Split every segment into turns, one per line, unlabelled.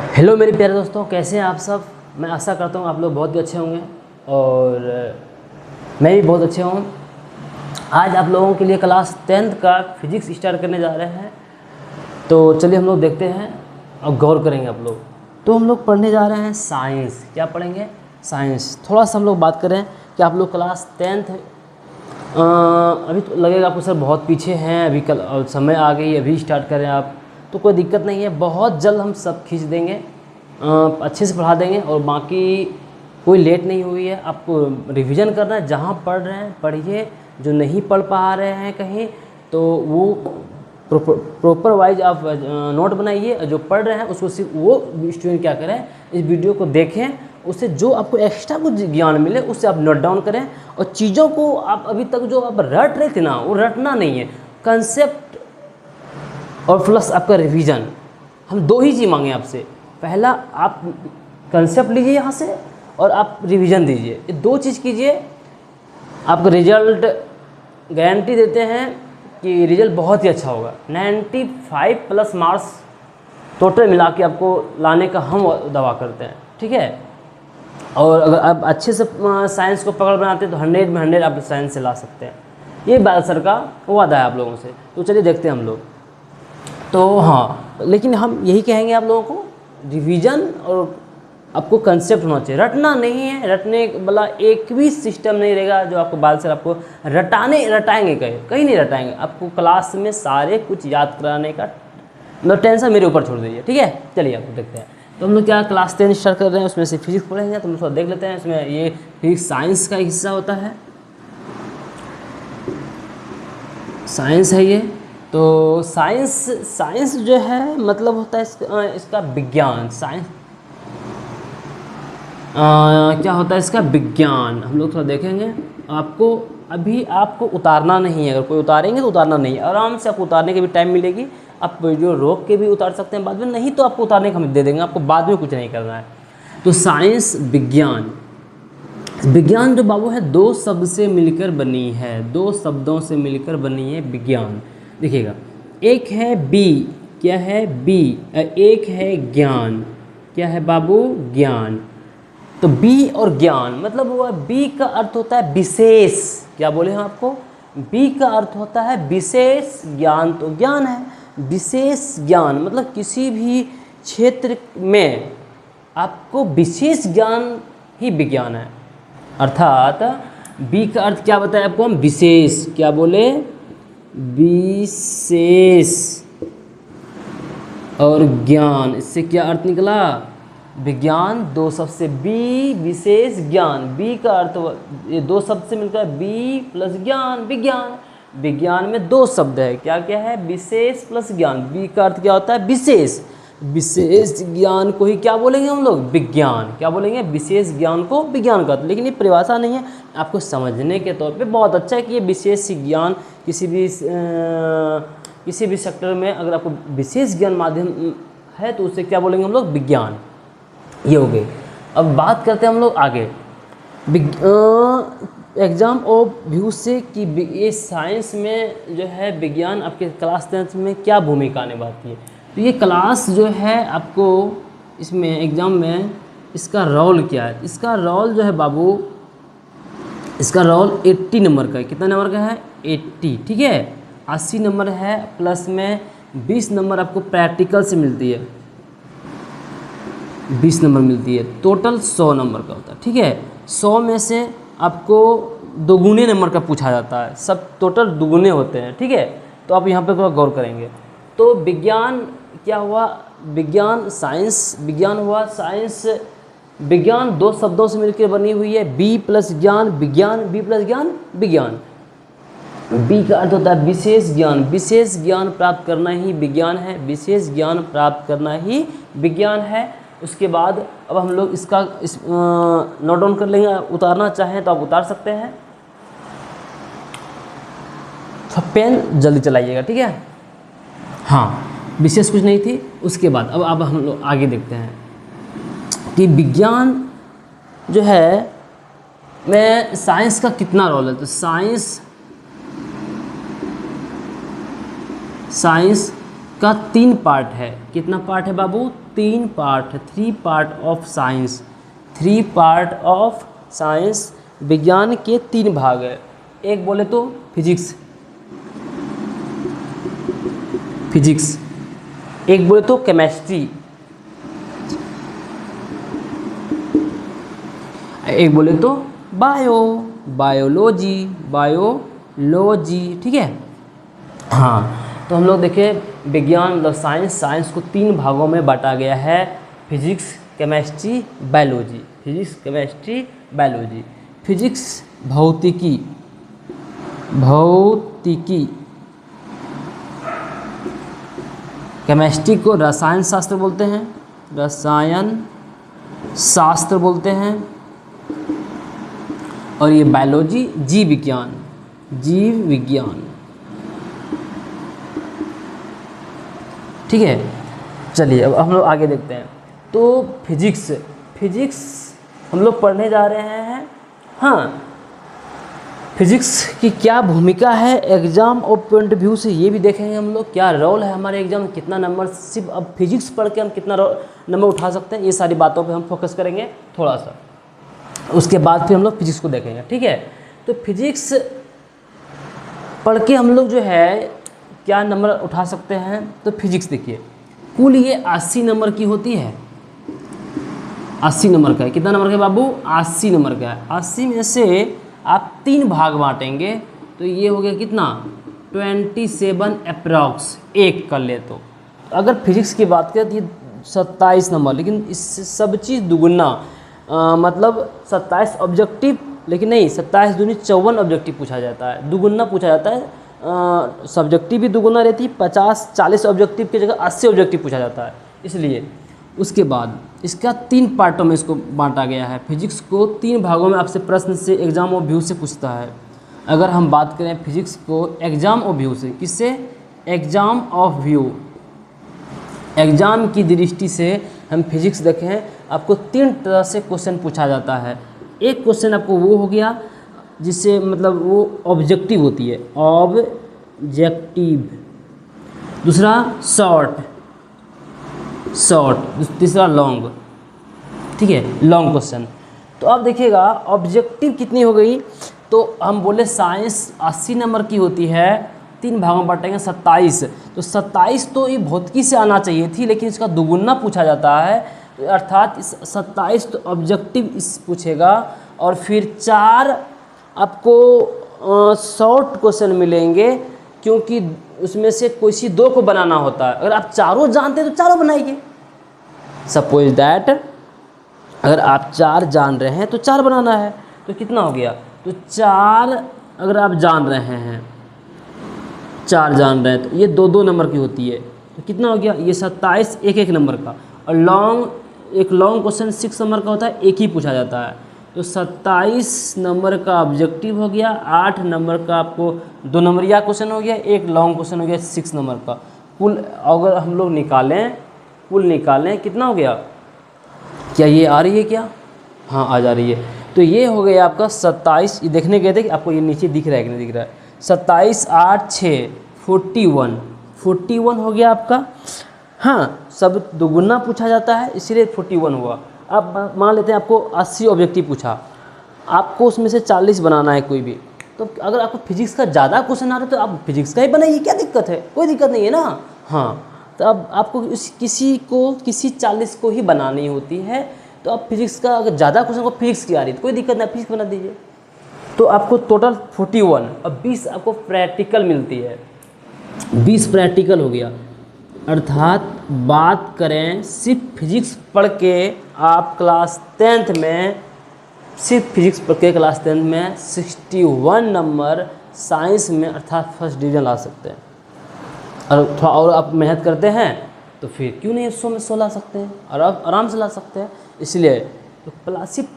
Hello मेरे प्यारे दोस्तों, कैसे हैं आप सब। मैं आशा करता हूँ आप लोग बहुत ही अच्छे होंगे और मैं भी बहुत अच्छे हूँ। आज आप लोगों के लिए क्लास 10th का फिजिक्स स्टार्ट करने जा रहे हैं। तो चलिए हम लोग देखते हैं और गौर करेंगे आप लोग। तो हम लोग पढ़ने जा रहे हैं साइंस। क्या पढ़ेंगे? साइंस। थोड़ा सा हम लोग बात करें कि आप लोग क्लास 10th अभी तो लगेगा आपको सर बहुत पीछे हैं, अभी कल समय आ गई, अभी स्टार्ट करें आप। तो कोई दिक्कत नहीं है, बहुत जल्द हम सब खींच देंगे, अच्छे से पढ़ा देंगे। और बाकी कोई लेट नहीं हुई है, आपको रिवीजन करना है। जहाँ पढ़ रहे हैं पढ़िए, जो नहीं पढ़ पा रहे हैं कहीं तो वो प्रॉपर वाइज आप नोट बनाइए। और जो पढ़ रहे हैं उसको सिर्फ वो स्टूडेंट क्या करें, इस वीडियो को देखें, उससे जो आपको एक्स्ट्रा कुछ ज्ञान मिले उससे आप नोट डाउन करें। और चीज़ों को आप अभी तक जो आप रट रहे थे ना, वो रटना नहीं है। कंसेप्ट और प्लस आपका रिवीजन, हम दो ही चीज़ मांगे आपसे। पहला, आप कंसेप्ट लीजिए यहाँ से और आप रिवीजन दीजिए। ये दो चीज़ कीजिए, आपका रिजल्ट गारंटी देते हैं कि रिजल्ट बहुत ही अच्छा होगा। 95+ मार्क्स टोटल मिला के आपको लाने का हम दावा करते हैं, ठीक है। और अगर आप अच्छे से साइंस को पकड़ बनाते हैं तो 100 में 100 आप साइंस से ला सकते हैं। ये बात सर का वादा है आप लोगों से। तो चलिए देखते हैं हम लोग। तो हाँ, लेकिन हम यही कहेंगे आप लोगों को, रिवीजन और आपको कंसेप्ट होना चाहिए, रटना नहीं है। रटने वाला एक भी सिस्टम नहीं रहेगा जो आपको बाल सर आपको रटाएंगे, कहीं नहीं रटाएंगे। आपको क्लास में सारे कुछ याद कराने का मतलब टेंशन मेरे ऊपर छोड़ दीजिए, ठीक है। चलिए आपको देखते हैं। तो हम लोग क्या क्लास 10 स्टार्ट कर रहे हैं, उसमें से फिजिक्स पढ़ेंगे। तो हम लोग थोड़ा देख लेते हैं। इसमें ये फिजिक्स साइंस का हिस्सा होता है, साइंस है ये। तो साइंस जो है मतलब होता है इसका विज्ञान। साइंस क्या होता है इसका विज्ञान, हम लोग थोड़ा देखेंगे। आपको अभी आपको उतारना नहीं है, अगर कोई उतारेंगे तो उतारना नहीं है। आराम से आपको उतारने की भी टाइम मिलेगी, आप वीडियो रोक के भी उतार सकते हैं बाद में, नहीं तो आपको उतारने का हम दे देंगे, आपको बाद में कुछ नहीं करना है। तो साइंस विज्ञान, विज्ञान जो बाबू है दो शब्द से मिलकर बनी है, दो शब्दों से मिलकर बनी है विज्ञान। देखिएगा, एक है बी, क्या है बी, एक है ज्ञान, क्या है बाबू ज्ञान। तो बी और ज्ञान मतलब हुआ, बी का अर्थ होता है विशेष। क्या बोले हम आपको? बी का अर्थ होता है विशेष, ज्ञान तो ज्ञान है। विशेष ज्ञान मतलब किसी भी क्षेत्र में आपको विशेष ज्ञान ही विज्ञान है। अर्थात बी का अर्थ क्या बताया आपको हम? विशेष। क्या बोले? विशेष। और ज्ञान, इससे क्या अर्थ निकला? विज्ञान दो शब्द से, बी विशेष ज्ञान। बी का अर्थ ये दो शब्द से मिलकर बी प्लस ज्ञान, विज्ञान। विज्ञान में दो शब्द है, क्या क्या है? विशेष प्लस ज्ञान। बी का अर्थ क्या होता है? विशेष। विशेष ज्ञान को ही क्या बोलेंगे हम लोग? विज्ञान। क्या बोलेंगे? विशेष ज्ञान को विज्ञान का। लेकिन ये परिभाषा नहीं है, आपको समझने के तौर पे बहुत अच्छा है कि ये विशेष ज्ञान किसी भी सेक्टर में अगर आपको विशेष ज्ञान माध्यम है तो उसे क्या बोलेंगे हम लोग? विज्ञान। ये हो गए। अब बात करते हैं हम लोग आगे एग्जाम ऑफ व्यू से कि ये साइंस में जो है विज्ञान आपके क्लास 10th में क्या भूमिका निभाती है। तो ये क्लास जो है आपको इसमें एग्ज़ाम में इसका रोल क्या है? इसका रोल जो है बाबू, इसका रोल 80 नंबर का है। कितना नंबर का है? 80, ठीक है। 80 नंबर है, प्लस में 20 नंबर आपको प्रैक्टिकल से मिलती है, 20 नंबर मिलती है। टोटल 100 नंबर का होता है, ठीक है। 100 में से आपको दोगुने नंबर का पूछा जाता है, सब टोटल दुगुने होते हैं, ठीक है। तो आप यहाँ पे थोड़ा गौर करेंगे। तो विज्ञान क्या हुआ? विज्ञान साइंस, विज्ञान हुआ साइंस। विज्ञान दो शब्दों से मिलकर बनी हुई है, बी प्लस ज्ञान, विज्ञान। बी प्लस ज्ञान, विज्ञान। बी का अर्थ होता है विशेष ज्ञान। विशेष ज्ञान प्राप्त करना ही विज्ञान है, विशेष ज्ञान प्राप्त करना ही विज्ञान है। उसके बाद अब हम लोग इसका नोट डाउन कर लेंगे। उतारना चाहें तो आप उतार सकते हैं, तो पेन जल्दी चलाइएगा, ठीक है। हाँ, विशेष कुछ नहीं थी। उसके बाद अब हम लोग आगे देखते हैं कि विज्ञान जो है में साइंस का कितना रोल है। तो साइंस का 3 पार्ट है। कितना पार्ट है बाबू? 3 part, 3 part of science. 3 part of science, विज्ञान के 3 भाग है। एक बोले तो फिजिक्स, एक बोले तो केमिस्ट्री, एक बोले तो बायोलॉजी, ठीक है। हाँ, तो हम लोग देखें विज्ञान मतलब साइंस को 3 भागों में बांटा गया है। Physics, chemistry, biology. Physics, chemistry, biology. Physics भौतिकी, केमिस्ट्री को रसायन शास्त्र बोलते हैं, और ये बायोलॉजी जीव विज्ञान। ठीक है, चलिए अब हम लोग आगे देखते हैं। तो फिजिक्स हम लोग पढ़ने जा रहे हैं। हाँ, फिजिक्स की क्या भूमिका है एग्ज़ाम और पॉइंट व्यू से, ये भी देखेंगे हम लोग। क्या रोल है हमारे एग्जाम, कितना नंबर, सिर्फ अब फिजिक्स पढ़ के हम कितना नंबर उठा सकते हैं, ये सारी बातों पे हम फोकस करेंगे थोड़ा सा। उसके बाद फिर हम लोग फिजिक्स को देखेंगे। ठीक है, तो फिजिक्स पढ़ के हम लोग जो है क्या नंबर उठा सकते हैं। तो फिजिक्स देखिए, कुल ये 80 नंबर की होती है। 80 नंबर का है। कितना नंबर का है बाबू? 80 नंबर का है। 80 में से आप 3 भाग बांटेंगे तो ये हो गया कितना? 27 अप्रॉक्स, एक कर ले तो। अगर फिजिक्स की बात करें तो ये 27 नंबर, लेकिन इससे सब चीज़ दुगुना, मतलब 27 ऑब्जेक्टिव, लेकिन नहीं, 27 दूनी 54 ऑब्जेक्टिव पूछा जाता है, दुगुना पूछा जाता है। सब्जेक्टिव भी दुगुना रहती है, 50-40 ऑब्जेक्टिव की जगह 80 ऑब्जेक्टिव पूछा जाता है, इसलिए। उसके बाद इसका 3 पार्टों में इसको बांटा गया है। फिजिक्स को 3 भागों में आपसे प्रश्न से एग्जाम ऑफ व्यू से पूछता है। अगर हम बात करें फिजिक्स को एग्जाम ऑफ व्यू से, किससे? एग्जाम ऑफ व्यू, एग्जाम की दृष्टि से हम फिजिक्स देखें, आपको 3 तरह से क्वेश्चन पूछा जाता है। एक क्वेश्चन आपको वो हो गया जिससे मतलब वो ऑब्जेक्टिव होती है, ऑब्जेक्टिव। दूसरा शॉर्ट, तीसरा लॉन्ग। ठीक है, लॉन्ग क्वेश्चन। तो अब देखिएगा ऑब्जेक्टिव कितनी हो गई, तो हम बोले साइंस 80 नंबर की होती है, 3 भागों में बांटेंगे 27। तो 27 तो ये भौतिकी से आना चाहिए थी, लेकिन इसका दुगुना पूछा जाता है, अर्थात इस 27 तो ऑब्जेक्टिव इस पूछेगा, और फिर 4 आपको शॉर्ट क्वेश्चन मिलेंगे, क्योंकि उसमें से कोई सी 2 को बनाना होता है। अगर आप चारों जानते हैं तो चारों बनाइए। सपोज दैट अगर आप 4 जान रहे हैं तो 4 बनाना है, तो कितना हो गया? तो 4 अगर आप जान रहे हैं, 4 जान रहे हैं, तो ये 2-2 नंबर की होती है, तो कितना हो गया? ये 27 एक नंबर का। और एक लॉन्ग क्वेश्चन 6 नंबर का होता है, एक ही पूछा जाता है। तो 27 नंबर का ऑब्जेक्टिव हो गया, 8 नंबर का आपको 2 नंबरिया क्वेश्चन हो गया, एक लॉन्ग क्वेश्चन हो गया 6 नंबर का। कुल अगर हम लोग निकालें कितना हो गया? क्या ये आ रही है क्या? हाँ, आ जा रही है। तो ये हो गया आपका 27। ये देखने गए थे कि आपको ये नीचे दिख रहा है कि नहीं दिख रहा है? 27, 8, 6, 41 हो गया आपका। हाँ, सब दुगुना पूछा जाता है, इसीलिए 41 हुआ। अब मान लेते हैं आपको 80 ऑब्जेक्टिव पूछा, आपको उसमें से 40 बनाना है कोई भी। तो अगर आपको फिजिक्स का ज़्यादा क्वेश्चन आ रहा है तो आप फिजिक्स का ही बनाइए, क्या दिक्कत है? कोई दिक्कत नहीं है ना। हाँ, तो अब आपको किसी 40 को ही बनानी होती है। तो आप फिजिक्स का अगर ज़्यादा क्वेश्चन को फिजिक्स की आ रही है तो कोई दिक्कत नहीं, फिजिक्स बना दीजिए। तो आपको टोटल 41 और 20 आपको प्रैक्टिकल मिलती है, 20 प्रैक्टिकल हो गया। अर्थात बात करें सिर्फ फिजिक्स पढ़ के आप क्लास 10th में, सिर्फ फिजिक्स पढ़ के क्लास 10th में 61 नंबर साइंस में अर्थात फर्स्ट डिवीज़न ला सकते हैं। और थोड़ा और आप मेहनत करते हैं तो फिर क्यों नहीं 100 में 100 ला सकते हैं, और आप आराम से ला सकते हैं। इसलिए तो सिर्फ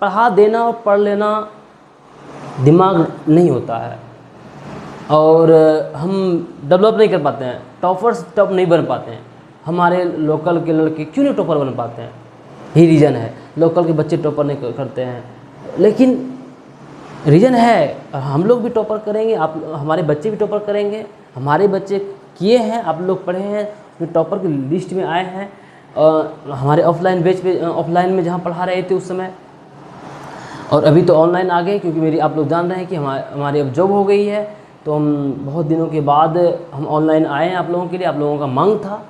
पढ़ा देना और पढ़ लेना दिमाग नहीं होता है, और हम डेवलप नहीं कर पाते हैं, टॉप नहीं बन पाते हैं। हमारे लोकल के लड़के क्यों नहीं टॉपर बन पाते हैं? यही रीज़न है, लोकल के बच्चे टॉपर नहीं करते हैं। लेकिन रीज़न है, हम लोग भी टॉपर करेंगे, आप हमारे बच्चे भी टॉपर करेंगे। हमारे बच्चे किए हैं, आप लोग पढ़े हैं, जो टॉपर की लिस्ट में आए हैं हमारे ऑफलाइन बैच पे, ऑफलाइन में जहाँ पढ़ा रहे थे उस समय, और अभी तो ऑनलाइन आ गए, क्योंकि मेरी आप लोग जान रहे हैं कि हमारी अब जॉब हो गई है, तो हम बहुत दिनों के बाद हम ऑनलाइन आए हैं आप लोगों के लिए। आप लोगों का मांग था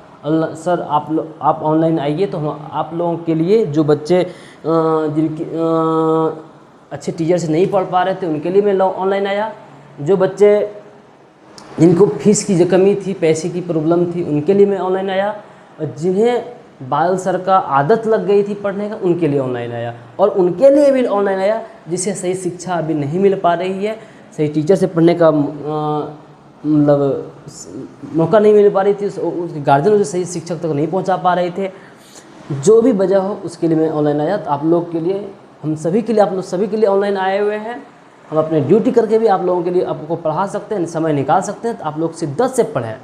सर आप ऑनलाइन आइए, तो हम आप लोगों के लिए जो बच्चे जिनकी अच्छे टीचर से नहीं पढ़ पा रहे थे उनके लिए मैं ऑनलाइन आया, जो बच्चे जिनको फीस की जो कमी थी, पैसे की प्रॉब्लम थी, उनके लिए मैं ऑनलाइन आया, और जिन्हें बाल सर का आदत लग गई थी पढ़ने का उनके लिए ऑनलाइन आया, और उनके लिए भी ऑनलाइन आया जिसे सही शिक्षा अभी नहीं मिल पा रही है, सही टीचर से पढ़ने का मतलब मौका नहीं मिल पा रही थी, उसके गार्जियन उसे सही शिक्षक तक नहीं पहुंचा पा रहे थे, जो भी वजह हो उसके लिए मैं ऑनलाइन आया। तो आप लोग के लिए, हम सभी के लिए, आप लोग सभी के लिए ऑनलाइन आए हुए हैं। हम अपने ड्यूटी करके भी आप लोगों के लिए आपको पढ़ा सकते हैं, समय निकाल सकते हैं, तो आप लोग शिद्दत से पढ़ें।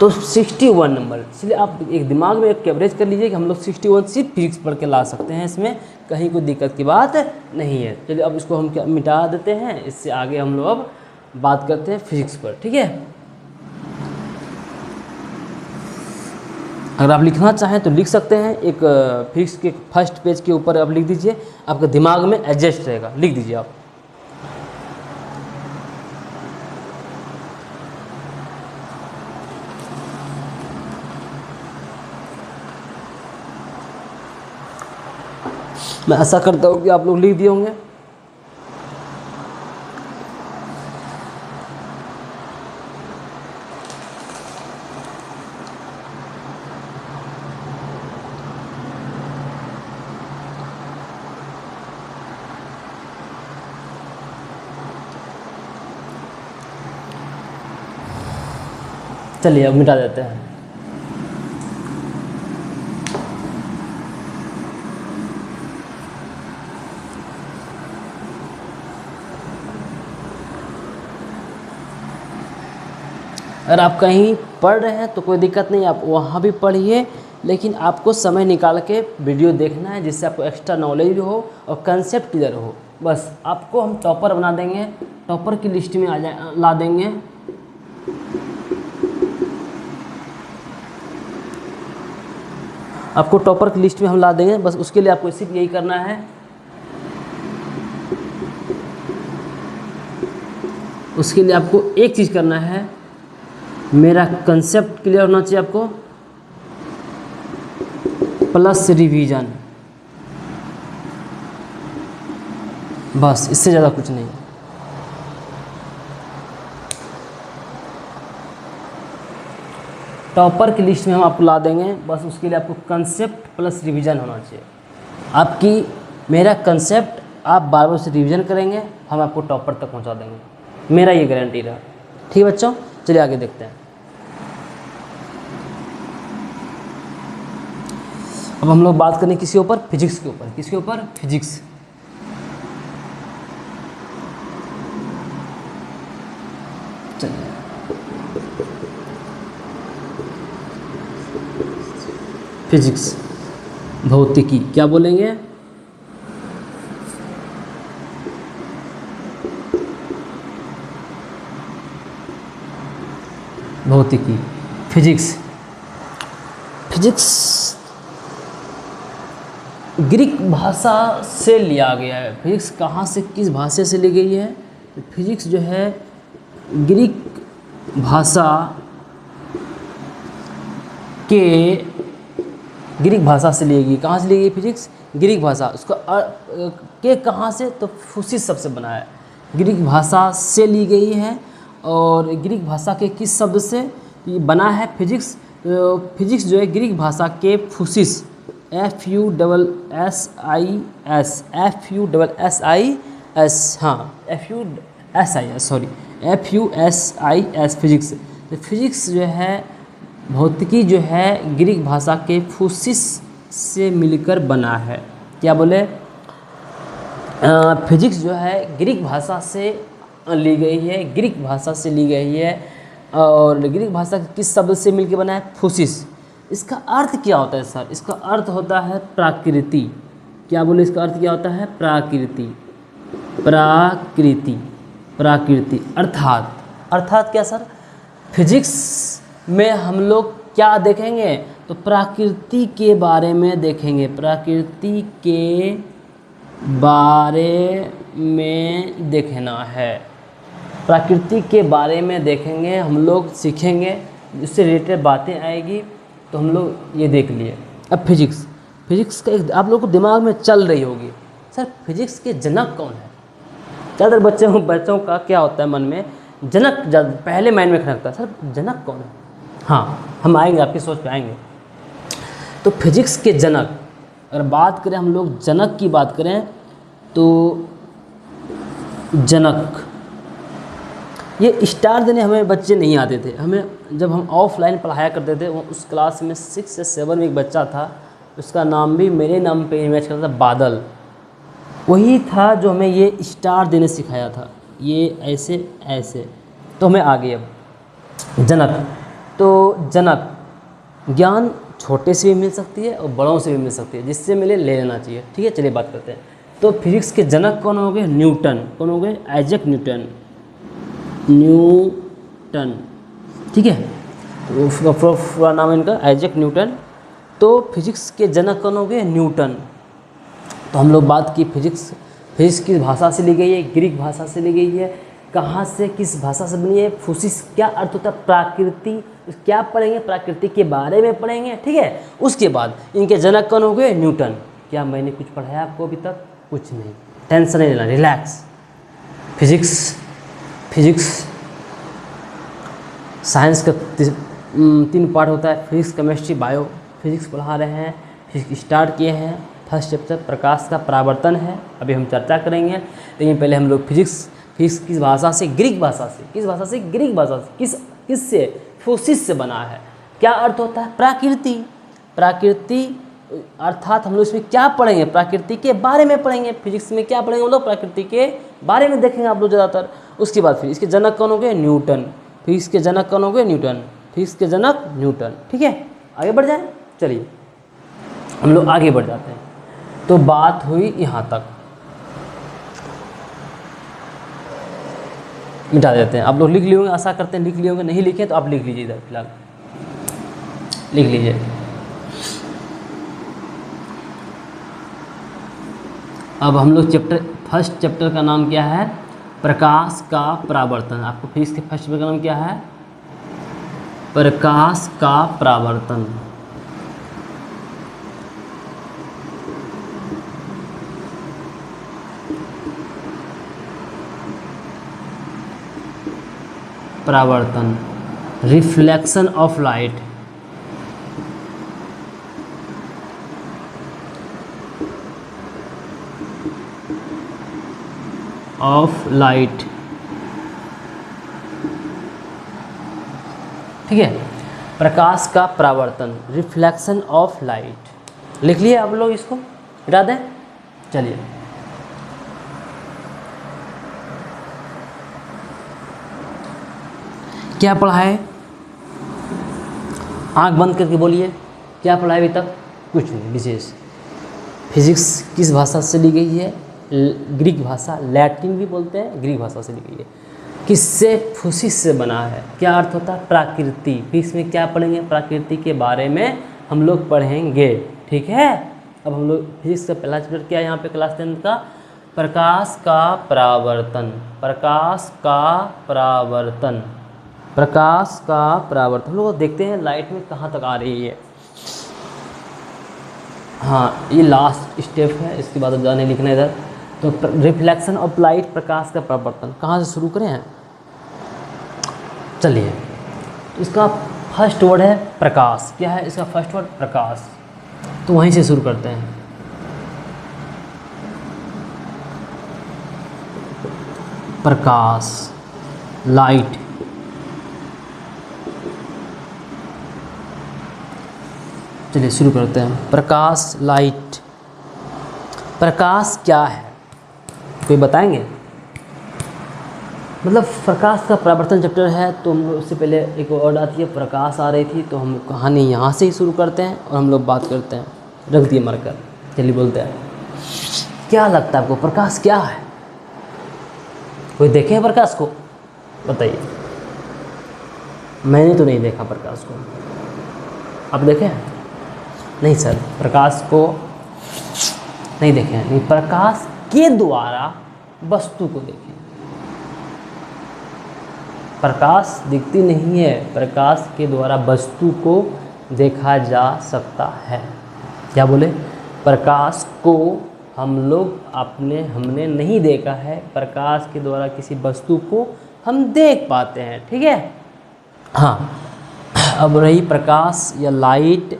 तो 61 नंबर, इसलिए आप एक दिमाग में एक एवरेज कर लीजिए कि हम लोग 61 सिर्फ फिजिक्स पढ़ के ला सकते हैं, इसमें कहीं कोई दिक्कत की बात नहीं है। चलिए अब इसको हम क्या मिटा देते हैं, इससे आगे हम लोग अब बात करते हैं फिजिक्स पर, ठीक है। अगर आप लिखना चाहें तो लिख सकते हैं, एक फिजिक्स के फर्स्ट पेज के ऊपर आप लिख दीजिए, आपके दिमाग में एडजस्ट रहेगा, लिख दीजिए आप। मैं ऐसा करता हूँ कि आप लोग लिख दिए होंगे। चलिए अब मिटा देते हैं। अगर आप कहीं पढ़ रहे हैं तो कोई दिक्कत नहीं, आप वहाँ भी पढ़िए, लेकिन आपको समय निकाल के वीडियो देखना है, जिससे आपको एक्स्ट्रा नॉलेज भी हो और कंसेप्ट क्लियर हो। बस आपको हम टॉपर बना देंगे, टॉपर की लिस्ट में ला देंगे। आपको टॉपर की लिस्ट में हम ला देंगे, बस उसके लिए आपको सिर्फ यही करना है, उसके लिए आपको एक चीज़ करना है, मेरा कंसेप्ट क्लियर होना चाहिए आपको, प्लस रिवीजन, बस इससे ज़्यादा कुछ नहीं। टॉपर की लिस्ट में हम आपको ला देंगे, बस उसके लिए आपको कंसेप्ट प्लस रिवीजन होना चाहिए। आपकी मेरा कंसेप्ट आप बार बार से रिवीजन करेंगे, हम आपको टॉपर तक पहुंचा देंगे, मेरा ये गारंटी रहा। ठीक है बच्चों, चलिए आगे देखते हैं। अब हम लोग बात करें किसी ऊपर, फिजिक्स के ऊपर। किसके ऊपर? फिजिक्स। चलिए फिजिक्स, भौतिकी, क्या बोलेंगे? भौतिकी, फिजिक्स। फिजिक्स ग्रीक भाषा से लिया गया है। फिजिक्स कहाँ से, किस भाषा से ली गई है? फिजिक्स जो है ग्रीक भाषा से ली गई। कहाँ से ली गई फिजिक्स? ग्रीक भाषा। उसका के कहाँ से? तो फुसिस शब्द से बना है, ग्रीक भाषा से ली गई है। और ग्रीक भाषा के किस शब्द से ये बना है फिजिक्स? फिजिक्स जो है ग्रीक भाषा के फुसिस, FUSSIS, FUSIS फिजिक्स। तो फिजिक्स जो है, भौतिकी जो है ग्रीक भाषा के फुसिस से मिलकर बना है। क्या बोले? फिजिक्स जो है ग्रीक भाषा से ली गई है, ग्रीक भाषा से ली गई है। और ग्रीक भाषा के किस शब्द से मिलकर बना है? फुसिस। इसका अर्थ क्या होता है सर? इसका अर्थ होता है प्राकृति। क्या बोले? इसका अर्थ क्या होता है? प्राकृति, प्राकृति, प्राकृति। अर्थात क्या सर? फिजिक्स में हम लोग क्या देखेंगे, तो प्रकृति के बारे में देखेंगे, प्रकृति के बारे में देखना है, प्रकृति के बारे में देखेंगे हम लोग, सीखेंगे, इससे रिलेटेड बातें आएगी, तो हम लोग ये देख लिए। अब फिजिक्स का एक आप लोग को दिमाग में चल रही होगी, सर फिजिक्स के जनक कौन है। ज़्यादातर बच्चों का क्या होता है मन में, जनक पहले माइंड में खटकता है, सर जनक कौन है। हाँ, हम आएंगे, आपकी सोच पे आएंगे। तो फिजिक्स के जनक, अगर बात करें हम लोग जनक की बात करें, तो जनक ये स्टार देने हमें बच्चे नहीं आते थे। हमें जब हम ऑफलाइन पढ़ाया करते थे, वो उस क्लास में 6 या 7 में एक बच्चा था, उसका नाम भी मेरे नाम पे इमेज करता था, बादल। वही था जो हमें ये स्टार देने सिखाया था, ये ऐसे ऐसे। तो हमें आ गई अब जनक। तो जनक ज्ञान छोटे से भी मिल सकती है और बड़ों से भी मिल सकती है, जिससे मिले ले लेना चाहिए। ठीक है, चलिए बात करते हैं। तो फिजिक्स के जनक कौन हो गए, न्यूटन। कौन हो गए, आइजैक न्यूटन। ठीक है, तो उसका पूरा नाम है इनका आइजैक न्यूटन। तो फिजिक्स के जनक कौन हो गए, न्यूटन। तो हम लोग बात की फिजिक्स किस भाषा से ली गई है, ग्रीक भाषा से ली गई है। कहाँ से, किस भाषा से बनी है, फूसिस क्या अर्थ होता है, प्रकृति, क्या पढ़ेंगे, प्रकृति के बारे में पढ़ेंगे। ठीक है, उसके बाद इनके जनक कौन हो गए, न्यूटन। क्या मैंने कुछ पढ़ाया आपको अभी तक, कुछ नहीं, टेंशन नहीं लेना, रिलैक्स। फिजिक्स साइंस का 3 पार्ट होता है, फिजिक्स, केमिस्ट्री, बायो। फिजिक्स पढ़ा रहे हैं, फिजिक्स स्टार्ट किए हैं। फर्स्ट चैप्टर प्रकाश का परावर्तन है, अभी हम चर्चा करेंगे। लेकिन पहले हम लोग फिजिक्स किस भाषा से, ग्रीक भाषा से। किस भाषा से, ग्रीक भाषा से। किससे, फोसिस से बना है। क्या अर्थ होता है, प्रकृति अर्थात हम लोग इसमें क्या पढ़ेंगे, प्रकृति के बारे में पढ़ेंगे। फिजिक्स में क्या पढ़ेंगे हम लोग, प्रकृति के बारे में देखेंगे आप लोग ज़्यादातर। उसके बाद फिर इसके जनक कौन हो गए, न्यूटन। फिजिक्स के जनक कौन हो गए, न्यूटन। फिजिक्स के जनक न्यूटन। ठीक है, आगे बढ़ जाए, चलिए हम लोग आगे बढ़ जाते हैं। तो बात हुई यहाँ तक, मिटा देते हैं। आप लोग लिख लिए होंगे, आशा करते हैं लिख लिए होंगे, नहीं लिखे तो आप लिख लीजिए, इधर फिलहाल लिख लीजिए। अब हम लोग फर्स्ट चैप्टर का नाम क्या है, प्रकाश का परावर्तन। आपको फिजिक्स के फर्स्ट चैप्टर का नाम क्या है, प्रकाश का परावर्तन। परावर्तन, रिफ्लेक्शन ऑफ लाइट। ठीक है, प्रकाश का परावर्तन, रिफ्लेक्शन ऑफ लाइट। लिख लिए आप लोग, इसको मिटा दें। चलिए क्या पढ़ा है, आंख बंद करके बोलिए, क्या पढ़ा है अभी तक, कुछ नहीं विशेष। फिजिक्स किस भाषा से ली गई है, ग्रीक भाषा, लैटिन भी बोलते हैं, ग्रीक भाषा से ली गई है। किससे, फूसिस से बना है। क्या अर्थ होता है, प्रकृति। फिजिक्स में क्या पढ़ेंगे, प्रकृति के बारे में हम लोग पढ़ेंगे। ठीक है, अब हम लोग फिजिक्स का पहला चैप्टर क्या है यहाँ पे क्लास 10 का, प्रकाश का परावर्तन। प्रकाश का परावर्तन, प्रकाश का परावर्तन। हम लोग देखते हैं लाइट में कहाँ तक आ रही है। हाँ, ये लास्ट स्टेप है, इसके बाद अब जाने लिखना इधर। तो रिफ्लेक्शन ऑफ लाइट, प्रकाश का परावर्तन, कहाँ से शुरू करें, चलिए। इसका फर्स्ट वर्ड है प्रकाश। क्या है इसका फर्स्ट वर्ड, प्रकाश। तो वहीं से शुरू करते हैं। प्रकाश, लाइट। चलिए शुरू करते हैं। प्रकाश, लाइट। प्रकाश क्या है, कोई बताएंगे? मतलब प्रकाश का परावर्तन चैप्टर है, तो हम उससे पहले एक वर्ड आती है प्रकाश आ रही थी, तो हम कहानी यहाँ से ही शुरू करते हैं और हम लोग बात करते हैं। रख दिए मरकर, चलिए बोलते हैं। क्या लगता है आपको प्रकाश क्या है? कोई देखे है प्रकाश को, बताइए। मैंने तो नहीं देखा प्रकाश को। आप देखे हैं? नहीं सर, प्रकाश को नहीं देखे हैं। नहीं, प्रकाश के द्वारा वस्तु को देखें। प्रकाश दिखती नहीं है, प्रकाश के द्वारा वस्तु को देखा जा सकता है। क्या बोले? प्रकाश को हमने नहीं देखा है, प्रकाश के द्वारा किसी वस्तु को हम देख पाते हैं। ठीक है। हाँ, अब रही प्रकाश या लाइट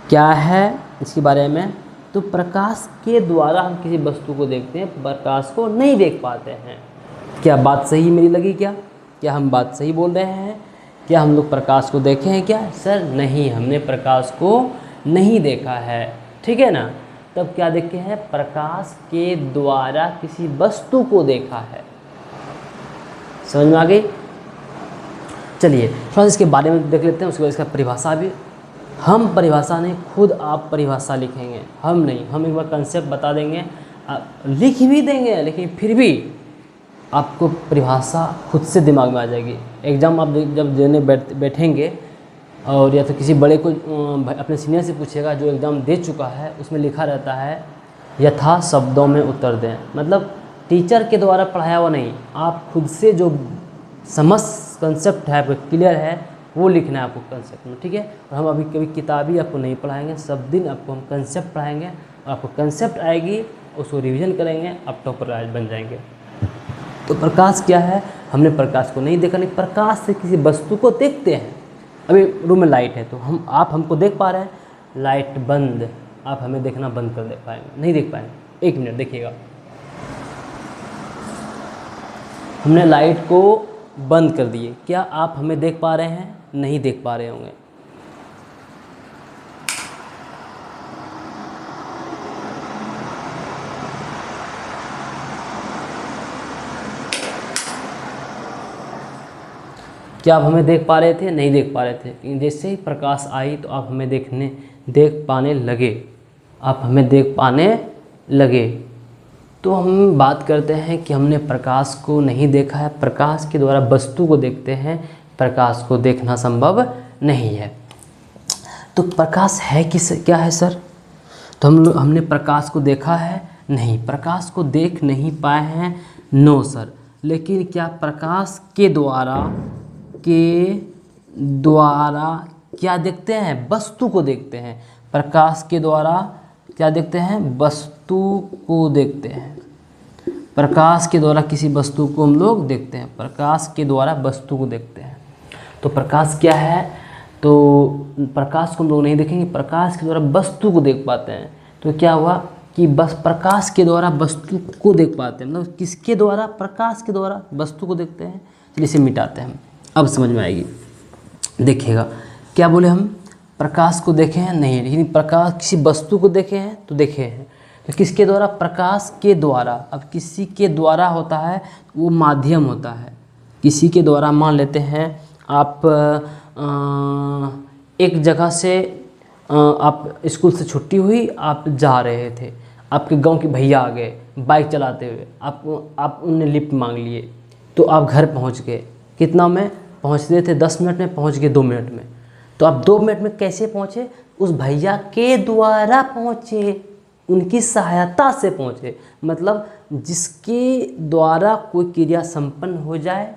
क्या है इसके बारे में। तो प्रकाश के द्वारा हम किसी वस्तु को देखते हैं, प्रकाश को नहीं देख पाते हैं। क्या बात सही मेरी लगी? क्या हम बात सही बोल रहे हैं? क्या हम लोग प्रकाश को देखे हैं क्या? सर नहीं, हमने प्रकाश को नहीं देखा है। ठीक है ना। तब क्या देखे हैं? प्रकाश के द्वारा किसी वस्तु को देखा है। समझ में आ गई? चलिए थोड़ा सा इसके बारे में देख लेते हैं, उसके बाद इसका परिभाषा भी। हम परिभाषा नहीं, खुद आप परिभाषा लिखेंगे, हम नहीं। हम एक बार कंसेप्ट बता देंगे, लिख भी देंगे, लेकिन फिर भी आपको परिभाषा खुद से दिमाग में आ जाएगी। एग्ज़ाम आप जब देने बैठेंगे और या तो किसी बड़े को अपने सीनियर से पूछेगा जो एग्ज़ाम दे चुका है, उसमें लिखा रहता है यथा शब्दों में उत्तर दें। मतलब टीचर के द्वारा पढ़ाया हुआ नहीं, आप खुद से जो समझ कंसेप्ट है, आपको क्लियर है, वो लिखना है आपको कंसेप्ट में। ठीक है। और हम अभी कभी किताबी आपको नहीं पढ़ाएंगे, सब दिन आपको हम कंसेप्ट पढ़ाएंगे, और आपको कंसेप्ट आएगी, उसको रिवीजन करेंगे, आप टॉपर बन जाएंगे। तो प्रकाश क्या है? हमने प्रकाश को नहीं देखा। नहीं, प्रकाश से किसी वस्तु को देखते हैं। अभी रूम में लाइट है तो आप हमको देख पा रहे हैं, लाइट बंद, आप हमें देखना बंद कर दे पाएंगे? नहीं देख पाएंगे। 1 मिनट देखिएगा, हमने लाइट को बंद कर दिए, क्या आप हमें देख पा रहे हैं? नहीं देख पा रहे होंगे। क्या आप हमें देख पा रहे थे? नहीं देख पा रहे थे। लेकिन जैसे ही प्रकाश आई तो आप हमें देख पाने लगे, आप हमें देख पाने लगे। तो हम बात करते हैं कि हमने प्रकाश को नहीं देखा है, प्रकाश के द्वारा वस्तु को देखते हैं, प्रकाश को देखना संभव नहीं है। तो प्रकाश है क्या है सर? तो हमने प्रकाश को देखा है? नहीं, प्रकाश को देख नहीं पाए हैं। No sir. लेकिन क्या प्रकाश के द्वारा क्या देखते हैं? वस्तु को देखते हैं। प्रकाश के द्वारा क्या देखते हैं? वस्तु को देखते हैं। प्रकाश के द्वारा किसी वस्तु को हम लोग देखते हैं, प्रकाश के द्वारा वस्तु को देखते हैं। तो प्रकाश क्या है? तो प्रकाश को हम लोग नहीं देखेंगे, प्रकाश के द्वारा वस्तु को देख पाते हैं। तो क्या हुआ कि बस प्रकाश के द्वारा वस्तु को देख पाते हैं, मतलब किसके द्वारा? प्रकाश के द्वारा वस्तु को देखते हैं। चलिए इसे मिटाते हैं, अब समझ में आएगी। देखिएगा, क्या बोले हम? प्रकाश को देखे हैं? नहीं, लेकिन प्रकाश किसी वस्तु को देखे हैं तो देखे हैं। तो किसके द्वारा? प्रकाश के द्वारा। अब किसी के द्वारा होता है वो माध्यम होता है। किसी के द्वारा, मान लेते हैं आप एक जगह से आप स्कूल से छुट्टी हुई, आप जा रहे थे, आपके गांव के भैया आ गए बाइक चलाते हुए, आप उनने लिफ्ट मांग लिए, तो आप घर पहुंच गए। कितना में पहुंचते थे? 10 मिनट में, पहुंच गए 2 मिनट में। तो आप 2 मिनट में कैसे पहुंचे? उस भैया के द्वारा पहुंचे, उनकी सहायता से पहुंचे। मतलब जिसके द्वारा कोई क्रिया संपन्न हो जाए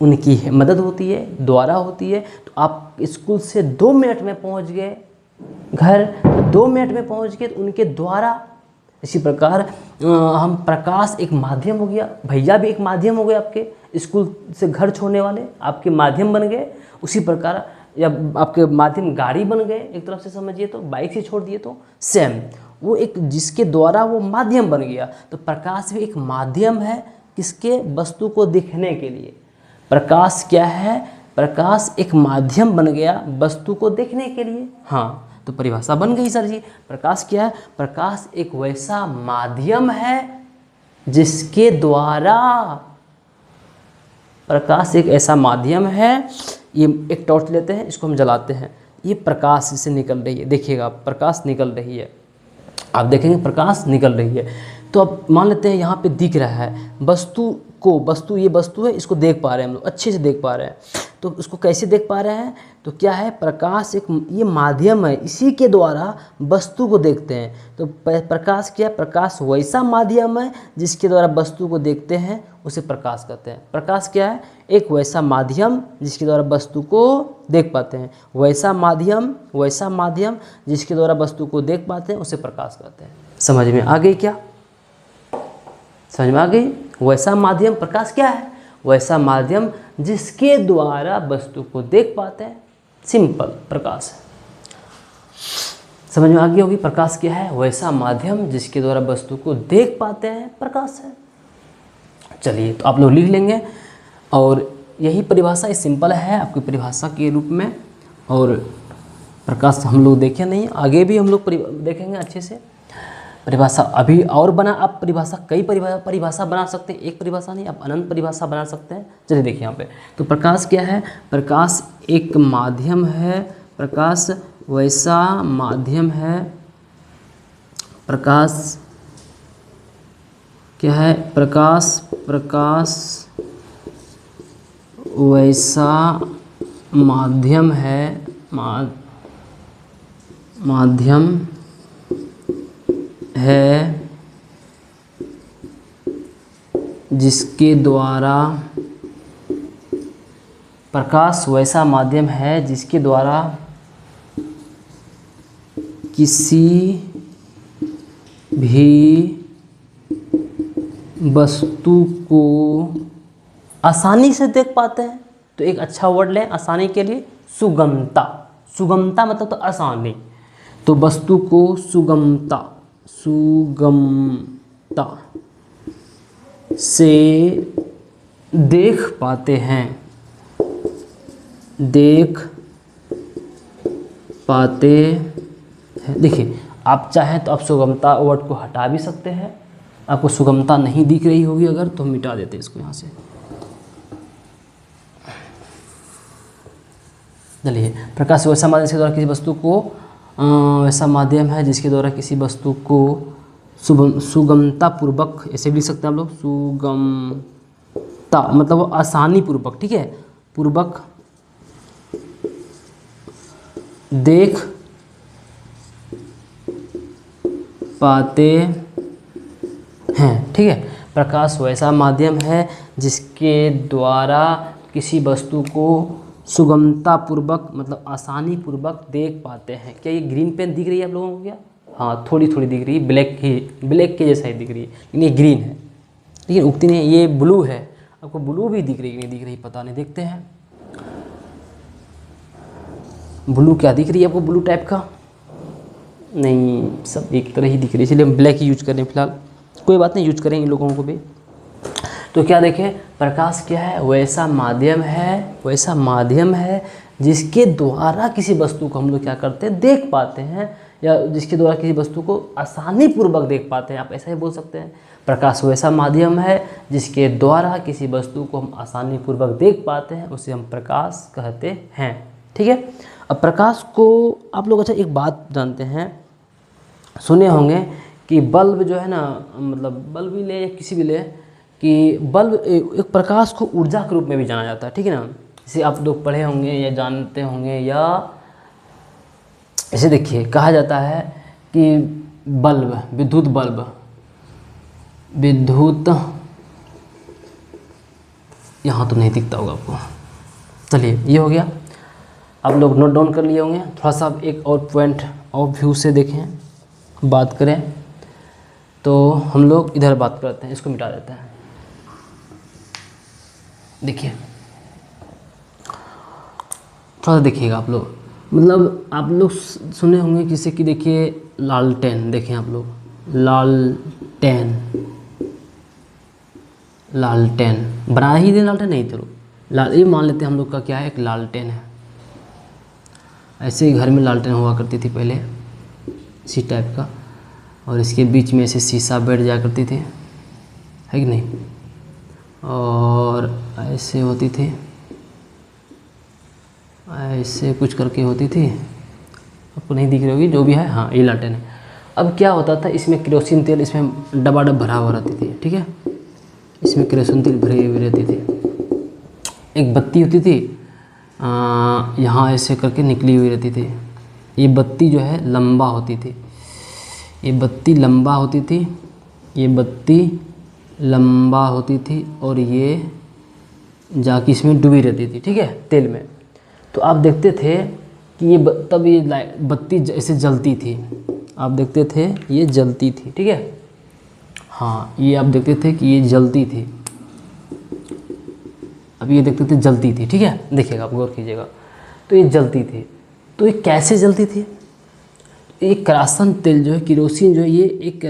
उनकी मदद होती है, द्वारा होती है। तो आप स्कूल से 2 मिनट में पहुंच गए घर, तो 2 मिनट में पहुंच गए तो उनके द्वारा। इसी प्रकार हम प्रकाश एक माध्यम हो गया, भैया भी एक माध्यम हो गए, आपके स्कूल से घर छोड़ने वाले आपके माध्यम बन गए। उसी प्रकार या आपके माध्यम गाड़ी बन गए, एक तरफ से समझिए तो बाइक से छोड़ दिए तो सेम, वो एक जिसके द्वारा वो माध्यम बन गया। तो प्रकाश भी एक माध्यम है, किसके? वस्तु को दिखने के लिए। प्रकाश क्या है? प्रकाश एक माध्यम बन गया वस्तु को देखने के लिए। हाँ, तो परिभाषा बन गई सर जी। प्रकाश क्या है? प्रकाश एक वैसा माध्यम है जिसके द्वारा, प्रकाश एक ऐसा माध्यम है। ये एक टॉर्च लेते हैं, इसको हम जलाते हैं, ये प्रकाश इससे निकल रही है। देखिएगा, प्रकाश निकल रही है, आप देखेंगे प्रकाश निकल रही है। तो अब मान लेते हैं यहाँ पे दिख रहा है, वस्तु को, वस्तु, ये वस्तु है, इसको देख पा रहे हैं हम लोग, अच्छे से देख पा रहे हैं। तो उसको कैसे देख पा रहे हैं? तो क्या है, प्रकाश एक ये माध्यम है, इसी के द्वारा वस्तु को देखते हैं। तो प्रकाश क्या है? प्रकाश वैसा माध्यम है जिसके द्वारा वस्तु को देखते हैं, उसे प्रकाश कहते हैं। प्रकाश क्या है? एक वैसा माध्यम जिसके द्वारा वस्तु को देख पाते हैं। वैसा माध्यम जिसके द्वारा वस्तु को देख पाते हैं, उसे प्रकाश कहते हैं। समझ में आ गई क्या? समझ में आ गई? वैसा माध्यम, प्रकाश क्या है? वैसा माध्यम जिसके द्वारा वस्तु को देख पाते हैं, सिंपल प्रकाश है। समझ में आ गई होगी? प्रकाश क्या है? वैसा माध्यम जिसके द्वारा वस्तु को देख पाते हैं, प्रकाश है। चलिए, तो आप लोग लिख लेंगे, और यही परिभाषा सिंपल है आपकी परिभाषा के रूप में। और प्रकाश हम लोग देखे नहीं, आगे भी हम लोग देखेंगे अच्छे से परिभाषा। अभी और बना, आप परिभाषा कई परिभाषा बना सकते हैं, एक परिभाषा नहीं, आप अनंत परिभाषा बना सकते हैं। चलिए देखिए यहाँ पे, तो प्रकाश क्या है? प्रकाश एक माध्यम है, प्रकाश वैसा माध्यम है। प्रकाश क्या है? प्रकाश वैसा माध्यम है, माध्यम है जिसके द्वारा, प्रकाश वैसा माध्यम है जिसके द्वारा किसी भी वस्तु को आसानी से देख पाते हैं। तो एक अच्छा वर्ड लें आसानी के लिए, सुगमता। सुगमता मतलब तो आसानी, तो वस्तु को सुगमता से देख पाते हैं, देखिए, आप चाहें तो आप सुगमता वर्ड को हटा भी सकते हैं। आपको सुगमता नहीं दिख रही होगी अगर, तो मिटा देते इसको यहाँ से। चलिए, प्रकाश वैसा माध्यम जिसके द्वारा किसी वस्तु को, वैसा माध्यम है जिसके द्वारा किसी वस्तु को सुगमता पूर्वक, ऐसे भी लिख सकते हैं आप लोग, सुगमता मतलब आसानी पूर्वक, ठीक है, पूर्वक देख पाते हैं। ठीक है, प्रकाश वैसा माध्यम है जिसके द्वारा किसी वस्तु को सुगमता पूर्वक मतलब आसानी पूर्वक देख पाते हैं। क्या ये ग्रीन पेन दिख रही है आप लोगों को? क्या? हाँ, थोड़ी थोड़ी दिख रही है, ब्लैक के जैसा ही दिख रही है, लेकिन ये ग्रीन है, लेकिन उगती नहीं। ये ब्लू है, आपको ब्लू भी दिख रही है, नहीं दिख रही पता नहीं, देखते हैं ब्लू क्या दिख रही है आपको, ब्लू टाइप का? नहीं, सब एक तरह ही दिख रही है, इसलिए हम ब्लैक ही यूज करें फिलहाल। कोई बात नहीं, यूज करेंगे इन लोगों को भी। तो क्या देखें, प्रकाश क्या है? वैसा माध्यम है जिसके द्वारा किसी वस्तु को हम लोग क्या करते हैं? देख पाते हैं, या जिसके द्वारा किसी वस्तु को आसानी पूर्वक देख पाते हैं। आप ऐसा ही बोल सकते हैं, प्रकाश वैसा माध्यम है जिसके द्वारा किसी वस्तु को हम आसानी पूर्वक देख पाते हैं, उसे हम प्रकाश कहते हैं। ठीक है, अब प्रकाश को आप लोग अच्छा एक बात जानते हैं, सुने होंगे कि बल्ब जो है ना, मतलब बल्ब भी ले या किसी भी ले, कि बल्ब एक प्रकाश को ऊर्जा के रूप में भी जाना जाता है। ठीक है ना, इसे आप लोग पढ़े होंगे या जानते होंगे, या ऐसे देखिए कहा जाता है कि बल्ब, विद्युत यहाँ तो नहीं दिखता होगा आपको। चलिए, ये हो गया, आप लोग नोट डाउन कर लिए होंगे। थोड़ा सा एक और पॉइंट ऑफ व्यू से देखें, बात करें तो हम लोग इधर बात करते हैं, इसको मिटा देते हैं। देखिए, थोड़ा सा देखिएगा आप लोग, मतलब आप लोग सुने होंगे किसी की, देखिए लालटेन, देखें आप लोग, लालटेन बना ही दे, लालटेन नहीं, चलो ये मान लेते हैं हम लोग का क्या है, एक लालटेन है। ऐसे ही घर में लालटेन हुआ करती थी पहले, इसी टाइप का, और इसके बीच में ऐसे शीशा बैठ जाया करती थी, है कि नहीं, और ऐसे होती थी, ऐसे कुछ करके होती थी, आपको नहीं दिख रही होगी, जो भी है। हाँ, ये लालटेन है। अब क्या होता था, इसमें केरोसिन तेल इसमें डबाडब भरा हुआ रहती थी। ठीक है, इसमें केरोसिन तेल भरी हुई रहती थी। एक बत्ती होती थी, यहाँ ऐसे करके निकली हुई रहती थी। ये बत्ती जो है लंबा होती थी, ये बत्ती लंबा होती थी, ये बत्ती लंबा होती थी और ये जाके इसमें डूबी रहती थी, ठीक है, तेल में। तो आप देखते थे कि ये तब ये बत्ती ऐसे जलती थी, आप देखते थे ये जलती थी, ठीक है। हाँ, ये आप देखते थे कि ये जलती थी, अब ये देखते थे जलती थी, ठीक है। देखिएगा, आप गौर कीजिएगा, तो ये जलती थी। तो ये कैसे जलती थी? ये किरोसिन तेल जो है, केरोसिन जो है, ये एक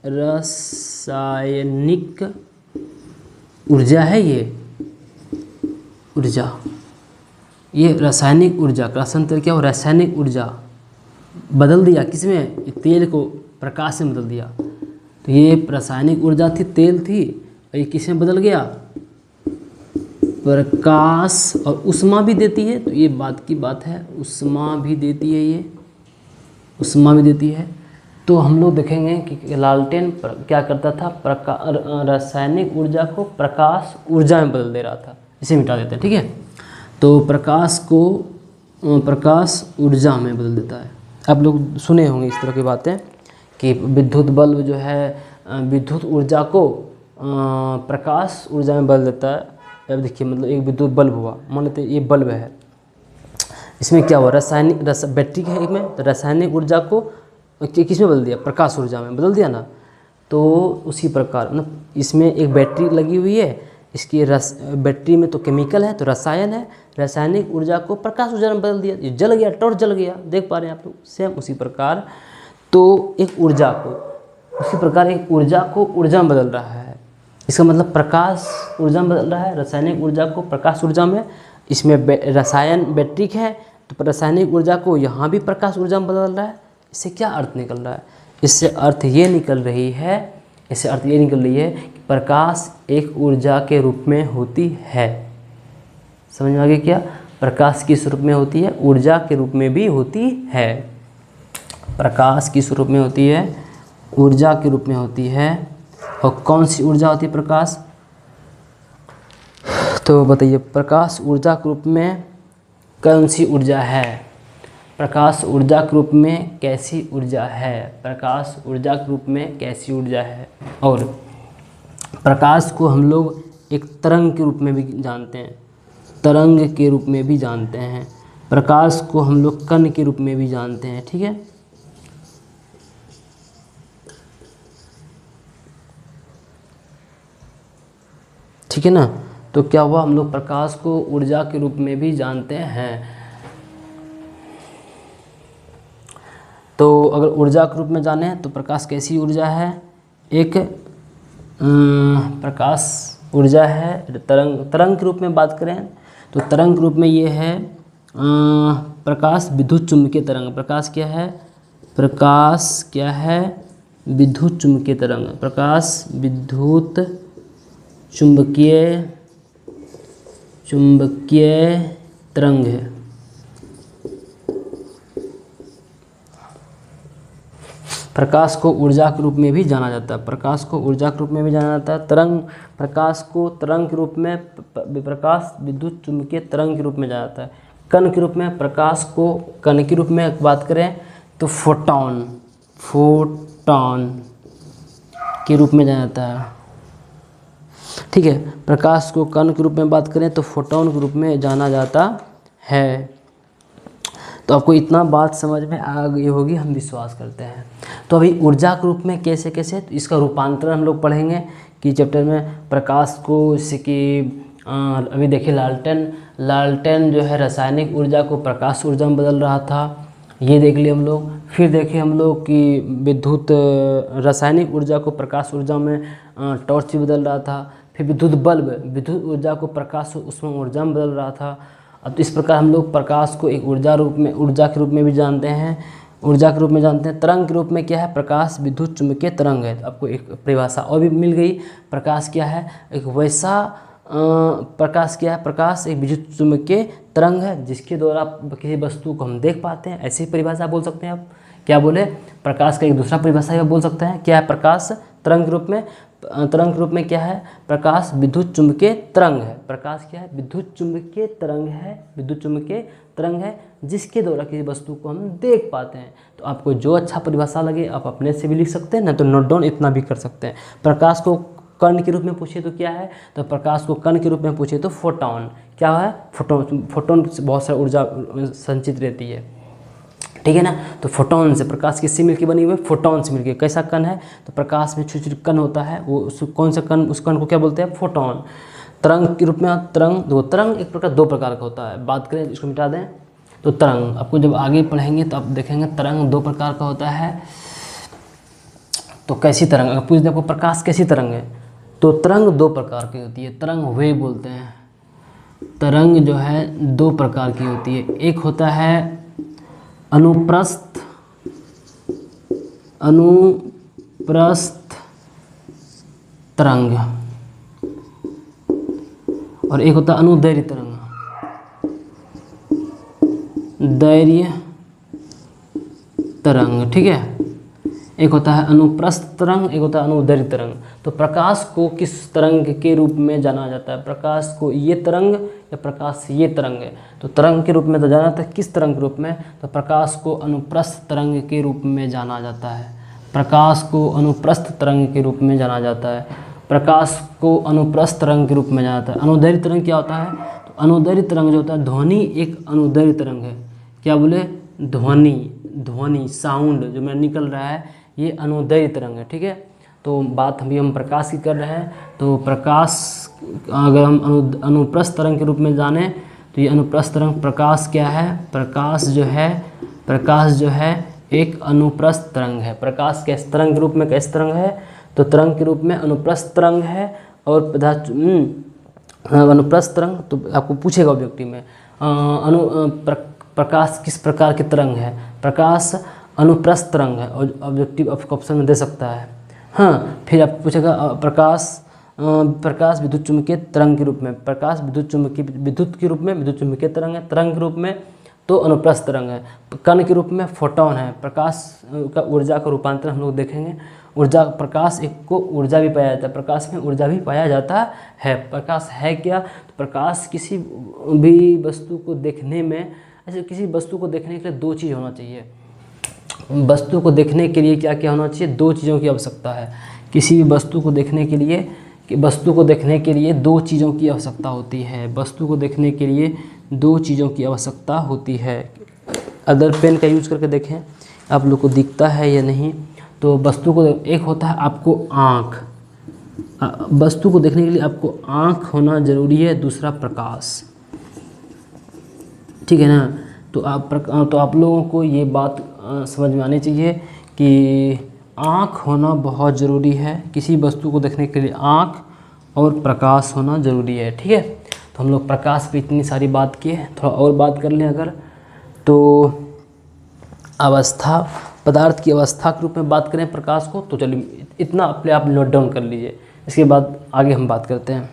रासायनिक ऊर्जा है। ये ऊर्जा, ये रासायनिक ऊर्जा, किरोसिन तेल क्या हो, रासायनिक ऊर्जा बदल दिया किसमें, तेल को प्रकाश में बदल दिया। तो ये रासायनिक ऊर्जा थी, तेल थी, और ये किसमें बदल गया, प्रकाश। और उष्मा भी देती है, तो ये बात की बात है, उष्मा भी देती है, ये उष्मा भी देती है। तो हम लोग देखेंगे कि लालटेन क्या करता था, रासायनिक ऊर्जा को प्रकाश ऊर्जा में बदल दे रहा था। इसे मिटा देते हैं, ठीक है। तो प्रकाश को प्रकाश ऊर्जा में बदल देता है। आप लोग सुने होंगे इस तरह की बातें कि विद्युत बल्ब जो है विद्युत ऊर्जा को प्रकाश ऊर्जा में बदल देता है। अब देखिए, मतलब एक विद्युत बल्ब हुआ, मान लेते हैं ये बल्ब है, इसमें क्या हुआ, रासायनिक बैटरी है एक में, तो रासायनिक ऊर्जा को किस में बदल दिया, प्रकाश ऊर्जा में बदल दिया ना। तो उसी प्रकार मतलब इसमें एक बैटरी लगी हुई है, इसकी बैटरी में तो केमिकल है, तो रसायन है, रासायनिक ऊर्जा को प्रकाश ऊर्जा में बदल दिया, ये जल गया, टॉर्च जल गया, देख पा रहे हैं आप लोग। सेम उसी प्रकार तो एक ऊर्जा को, उसी प्रकार एक ऊर्जा को ऊर्जा में बदल रहा है। इसका मतलब प्रकाश ऊर्जा में बदल रहा है, रासायनिक ऊर्जा को प्रकाश ऊर्जा में। इसमें रसायन बैटरी है, तो रासायनिक ऊर्जा को यहाँ भी प्रकाश ऊर्जा में बदल रहा है। इससे क्या अर्थ निकल रहा है, इससे अर्थ ये निकल रही है, इससे अर्थ ये निकल रही है कि प्रकाश एक ऊर्जा के रूप में होती है। समझ में आ गया क्या, प्रकाश किस रूप में होती है, ऊर्जा के रूप में भी होती है। प्रकाश किस रूप में होती है, ऊर्जा के रूप में होती है। और कौन सी ऊर्जा होती है प्रकाश, तो बताइए, प्रकाश ऊर्जा के रूप में कौन सी ऊर्जा है, प्रकाश ऊर्जा के रूप में कैसी ऊर्जा है, प्रकाश ऊर्जा के रूप में कैसी ऊर्जा है। और प्रकाश को हम लोग एक तरंग के रूप में भी जानते हैं, तरंग के रूप में भी जानते हैं। प्रकाश को हम लोग कण के रूप में भी जानते हैं, ठीक है। ठीक है ना। तो क्या हुआ, हम लोग प्रकाश को ऊर्जा के रूप में भी जानते हैं। तो अगर ऊर्जा के रूप में जाने तो प्रकाश कैसी ऊर्जा है, एक प्रकाश ऊर्जा है, तरंग के रूप में बात करें तो तरंग के रूप में ये है प्रकाश विद्युत चुम्बकीय तरंग। प्रकाश क्या है, प्रकाश क्या है, विद्युत चुम्बकीय तरंग। प्रकाश विद्युत चुम्बकीय तरंग है। प्रकाश को ऊर्जा के रूप में भी जाना जाता है, प्रकाश को ऊर्जा के रूप में भी जाना जाता है। तरंग, प्रकाश को तरंग के रूप में, प्रकाश विद्युत चुम्बकीय तरंग के रूप में जाना जाता है। कण के रूप में, प्रकाश को कण के रूप में बात करें तो फोटॉन के रूप में जाना जाता है, ठीक है। प्रकाश को कण के रूप में बात करें तो फोटॉन के रूप में जाना जाता है। तो आपको इतना बात समझ में आ गई होगी, हम विश्वास करते हैं। तो अभी ऊर्जा के रूप में कैसे कैसे, तो इसका रूपांतरण हम लोग पढ़ेंगे कि चैप्टर में। प्रकाश को जैसे कि अभी देखिए लालटेन जो है रासायनिक ऊर्जा को प्रकाश ऊर्जा में बदल रहा था, ये देख लिए हम लोग। फिर देखे हम लोग कि विद्युत रासायनिक ऊर्जा को प्रकाश ऊर्जा में टॉर्च भी बदल रहा था। फिर विद्युत बल्ब विद्युत ऊर्जा को प्रकाश उसमें ऊर्जा में बदल रहा था। अब तो इस प्रकार हम लोग प्रकाश को एक ऊर्जा के रूप में भी जानते हैं, ऊर्जा के रूप में जानते हैं। तरंग के रूप में क्या है, प्रकाश विद्युत चुम्बकीय तरंग है। आपको एक परिभाषा और भी मिल गई। प्रकाश क्या है, एक वैसा प्रकाश क्या है, प्रकाश एक विद्युत चुम्बकीय तरंग है जिसके द्वारा किसी वस्तु को हम देख पाते हैं। ऐसी परिभाषा बोल सकते हैं आप। क्या बोले, प्रकाश का एक दूसरा परिभाषा बोल सकते हैं, क्या है, प्रकाश तरंग के रूप में तरंग के रूप में क्या है? प्रकाश विद्युत चुम्बकीय तरंग है। प्रकाश क्या है? विद्युत चुम्बकीय तरंग है, विद्युत चुम्बकीय तरंग है, जिसके द्वारा किसी वस्तु को हम देख पाते हैं। तो आपको जो अच्छा परिभाषा लगे आप अपने से भी लिख सकते हैं, ना तो नोट डाउन इतना भी कर सकते हैं। प्रकाश को कण के रूप में पूछे तो क्या है? तो प्रकाश को कण के रूप में पूछे तो फोटोन। क्या है? फोटोन। फोटोन से बहुत सारी ऊर्जा संचित रहती है, ठीक है ना। तो फोटोन से, प्रकाश किससे मिलकर बनी हुई है? फोटोन से मिलकर। कैसा कण है? तो प्रकाश में छोटे छोटे कण होता है, वो कौन सा कण? उस कण को क्या बोलते हैं? फोटोन। तरंग के रूप में, तरंग एक प्रकार, दो प्रकार का होता है। बात करें, इसको मिटा दें, तो तरंग आपको जब आगे पढ़ेंगे तो आप देखेंगे तरंग दो प्रकार का होता है। तो कैसी तरंग? अगर पूछ दे आपको प्रकाश कैसी तरंग है, तो तरंग दो प्रकार की होती है। तरंग वेव बोलते हैं। तरंग जो है दो प्रकार की होती है। एक होता है अनुप्रस्थ तरंग, और एक होता है अनुदैर्घ्य तरंग। दैर्घ्य तरंग, ठीक है। एक होता है अनुप्रस्थ तरंग, एक होता है अनुदैर्घ्य तरंग। तो प्रकाश को किस तरंग के रूप में जाना जाता है? प्रकाश को ये तरंग या प्रकाश ये तरंग है? तो तरंग के रूप में तो जाना जाता है। किस तरंग के रूप में? तो प्रकाश को अनुप्रस्थ तरंग के रूप में जाना जाता है। प्रकाश को अनुप्रस्थ तरंग के रूप में जाना जाता है। प्रकाश को अनुप्रस्थ तरंग के रूप में जाना जाता है। अनुदैर्घ्य तरंग क्या होता है? तो अनुदैर्घ्य तरंग जो होता है, ध्वनि एक अनुदैर्घ्य तरंग है। क्या बोले? ध्वनि साउंड जो मेरा निकल रहा है, ये अनुदैर्घ्य तरंग है, ठीक है। तो बात हम प्रकाश की कर रहे हैं। तो प्रकाश अगर हम अनुप्रस्थ तरंग के रूप में जाने तो ये अनुप्रस्थ तरंग, प्रकाश क्या है? प्रकाश जो है एक अनुप्रस्थ तरंग है। प्रकाश कैसे तरंग के रूप में, कैसे तरंग है? तो तरंग के रूप में अनुप्रस्थ तरंग है। और अनुप्रस्थ तरंग तो आपको पूछेगा ऑब्जेक्टिव में, प्रकाश किस प्रकार की तरंग है? प्रकाश अनुप्रस्थ तरंग है, और ऑब्जेक्टिव ऑप्शन में दे सकता है। हाँ, फिर आपको पूछेगा प्रकाश विद्युत चुम्बकीय तरंग के रूप में। प्रकाश विद्युत के रूप में विद्युत चुम्बकीय तरंग है। तरंग के रूप में तो अनुप्रस्थ तरंग है। कण के रूप में फोटोन है। प्रकाश का ऊर्जा का रूपांतरण हम लोग देखेंगे। ऊर्जा, प्रकाश एक को ऊर्जा भी पाया जाता है, प्रकाश में ऊर्जा भी पाया जाता है। प्रकाश है क्या? तो प्रकाश किसी भी वस्तु को देखने में, ऐसे किसी वस्तु को देखने के लिए दो चीज़ होना चाहिए। वस्तु को देखने के लिए क्या क्या होना चाहिए? दो चीज़ों की आवश्यकता है। किसी भी वस्तु को देखने के लिए दो चीज़ों की आवश्यकता होती है। वस्तु को देखने के लिए दो चीज़ों की आवश्यकता होती है। अदर पेन का यूज करके देखें आप लोग को दिखता है या नहीं। तो वस्तु को, एक होता है आपको आँख, वस्तु को देखने के लिए आपको आँख होना जरूरी है। दूसरा प्रकाश, ठीक है ना। तो आप लोगों को ये बात समझ में आनी चाहिए कि आँख होना बहुत ज़रूरी है। किसी वस्तु को देखने के लिए आँख और प्रकाश होना ज़रूरी है, ठीक है। तो हम लोग प्रकाश पे इतनी सारी बात किए, थोड़ा और बात कर लें अगर, तो अवस्था, पदार्थ की अवस्था के रूप में बात करें प्रकाश को, तो चलिए इतना अपने आप नोट डाउन कर लीजिए। इसके बाद आगे हम बात करते हैं।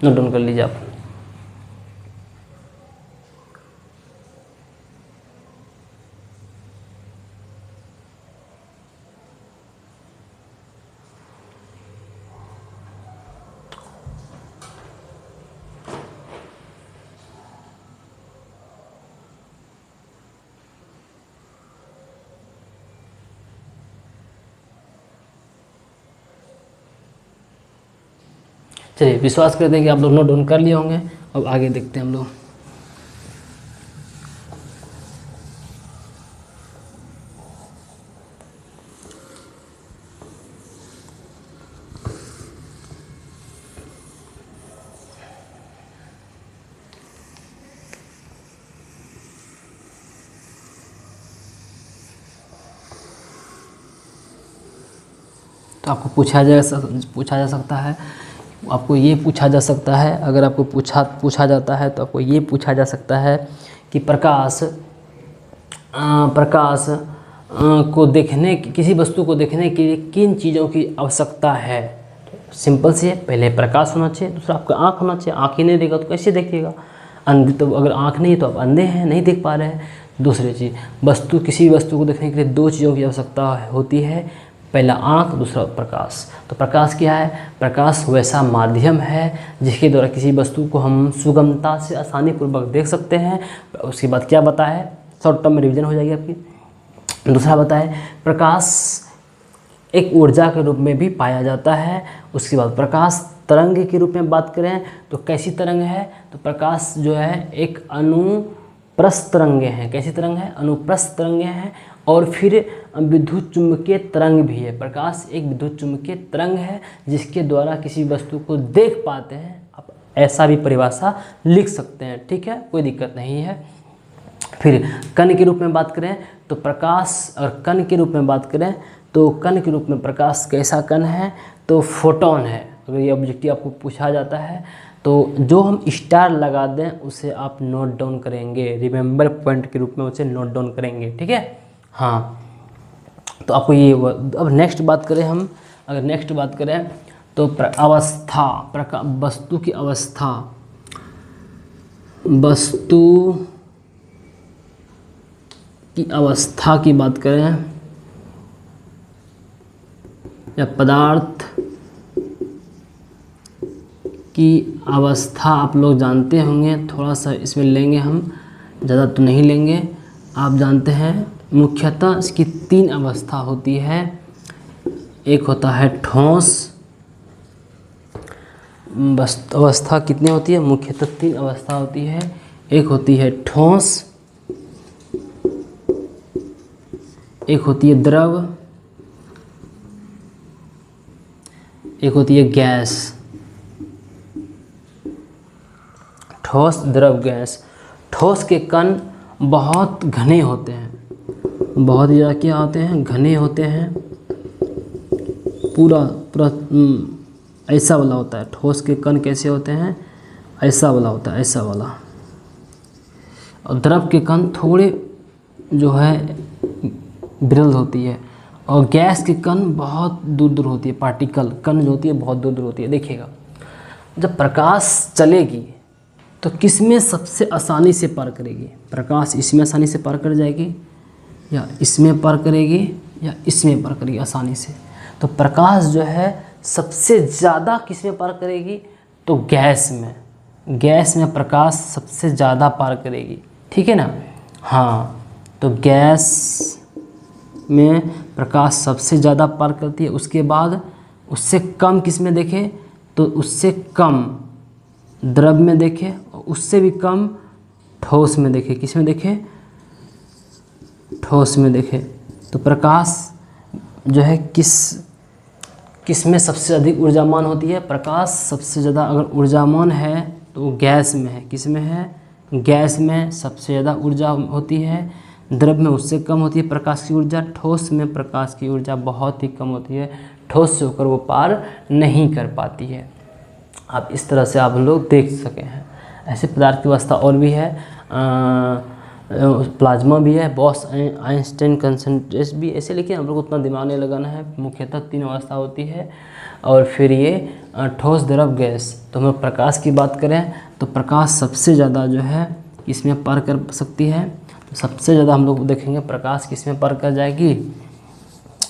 नोट डाउन कर लीजिए आप। चलिए, विश्वास करते हैं कि आप लोग नोट डाउन कर लिए होंगे। अब आगे देखते हैं हम लोग। तो आपको पूछा जा सकता है, आपको ये पूछा जा सकता है, अगर आपको पूछा जाता है तो आपको ये पूछा जा सकता है कि प्रकाश को देखने, किसी वस्तु को देखने के लिए किन चीज़ों की आवश्यकता है। तो सिंपल सी है, पहले प्रकाश होना चाहिए, दूसरा आपका आँख होना चाहिए। आँख ही नहीं देगा तो कैसे देखिएगा? अंधे, तो अगर आँख नहीं तो आप अंधे हैं, नहीं देख पा रहे हैं। दूसरी चीज़, वस्तु किसी वस्तु को देखने के लिए दो चीज़ों की आवश्यकता होती है, पहला आँख, दूसरा प्रकाश। तो प्रकाश क्या है? प्रकाश वैसा माध्यम है जिसके द्वारा किसी वस्तु को हम सुगमता से आसानीपूर्वक देख सकते हैं। उसके बाद क्या बताया, शॉर्ट टर्म में रिवीजन हो जाएगी आपकी। दूसरा बताए प्रकाश एक ऊर्जा के रूप में भी पाया जाता है। उसके बाद प्रकाश तरंग के रूप में बात करें तो कैसी तरंग है? तो प्रकाश जो है एक अनुप्रस्थ तरंगे हैं। कैसी तरंग है? अनुप्रस्थ तरंगे हैं। और फिर विद्युत चुम्बकीय तरंग भी है। प्रकाश एक विद्युत चुम्बकीय तरंग है जिसके द्वारा किसी वस्तु को देख पाते हैं। आप ऐसा भी परिभाषा लिख सकते हैं, ठीक है, कोई दिक्कत नहीं है। फिर कण के रूप में बात करें तो प्रकाश, और कण के रूप में बात करें तो कण के रूप में प्रकाश कैसा कण है? तो फोटोन है। अगर ये ऑब्जेक्टिव आपको पूछा जाता है तो जो हम स्टार लगा दें उसे आप नोट डाउन करेंगे, रिमेंबर पॉइंट के रूप में उसे नोट डाउन करेंगे, ठीक है। हाँ, तो आपको ये अब नेक्स्ट बात करें हम, अगर नेक्स्ट बात करें तो अवस्था, वस्तु की अवस्था, वस्तु की अवस्था की बात करें या पदार्थ की अवस्था आप लोग जानते होंगे, थोड़ा सा इसमें लेंगे हम, ज़्यादा तो नहीं लेंगे। आप जानते हैं मुख्यतः इसकी तीन अवस्था होती है। एक होता है ठोस अवस्था, कितनी होती है? मुख्यतः तीन अवस्था होती है। एक होती है ठोस, एक होती है द्रव, एक होती है गैस। ठोस, द्रव, गैस। ठोस के कण बहुत घने होते हैं, बहुत ज़्यादा क्या होते हैं? घने होते हैं। पूरा ऐसा वाला होता है। ठोस के कण कैसे होते हैं? ऐसा वाला होता है, ऐसा वाला। और द्रव के कण थोड़े जो है विरल होती है। और गैस के कण बहुत दूर दूर होती है। पार्टिकल कण जो होती है बहुत दूर दूर होती है। देखिएगा, जब प्रकाश चलेगी तो किसमें सबसे आसानी से पार करेगी? प्रकाश इसमें आसानी से पार कर जाएगी, या इसमें पार करेगी, या इसमें पार करेगी आसानी से? तो प्रकाश जो है सबसे ज़्यादा किसमें पार करेगी? तो गैस में। गैस में प्रकाश सबसे ज़्यादा पार करेगी, ठीक है ना। हाँ, तो गैस में प्रकाश सबसे ज़्यादा पार करती है। उसके बाद उससे कम किस में देखें? तो उससे कम द्रव में देखें, और उससे भी कम ठोस में देखें। किस में देखें? ठोस में देखें। तो प्रकाश जो है किस में सबसे अधिक ऊर्जामान होती है? प्रकाश सबसे ज़्यादा अगर ऊर्जामान है तो वो गैस में है। किस में है? गैस में सबसे ज़्यादा ऊर्जा होती है। द्रव में उससे कम होती है प्रकाश की ऊर्जा। ठोस में प्रकाश की ऊर्जा बहुत ही कम होती है। ठोस से होकर वो पार नहीं कर पाती है। आप इस तरह से आप लोग देख सके हैं। ऐसे पदार्थ की अवस्था और भी है, प्लाज्मा भी है, बॉस आइंस्टाइन कंसंट्रेशन भी, ऐसे लेकिन हम लोग उतना दिमाग नहीं लगाना है। मुख्यतः तीन अवस्था होती है। और फिर ये ठोस, द्रव, गैस। तो हम लोग प्रकाश की बात करें तो प्रकाश सबसे ज़्यादा जो है इसमें पार कर सकती है। तो सबसे ज़्यादा हम लोग देखेंगे प्रकाश किसमें पार कर जाएगी,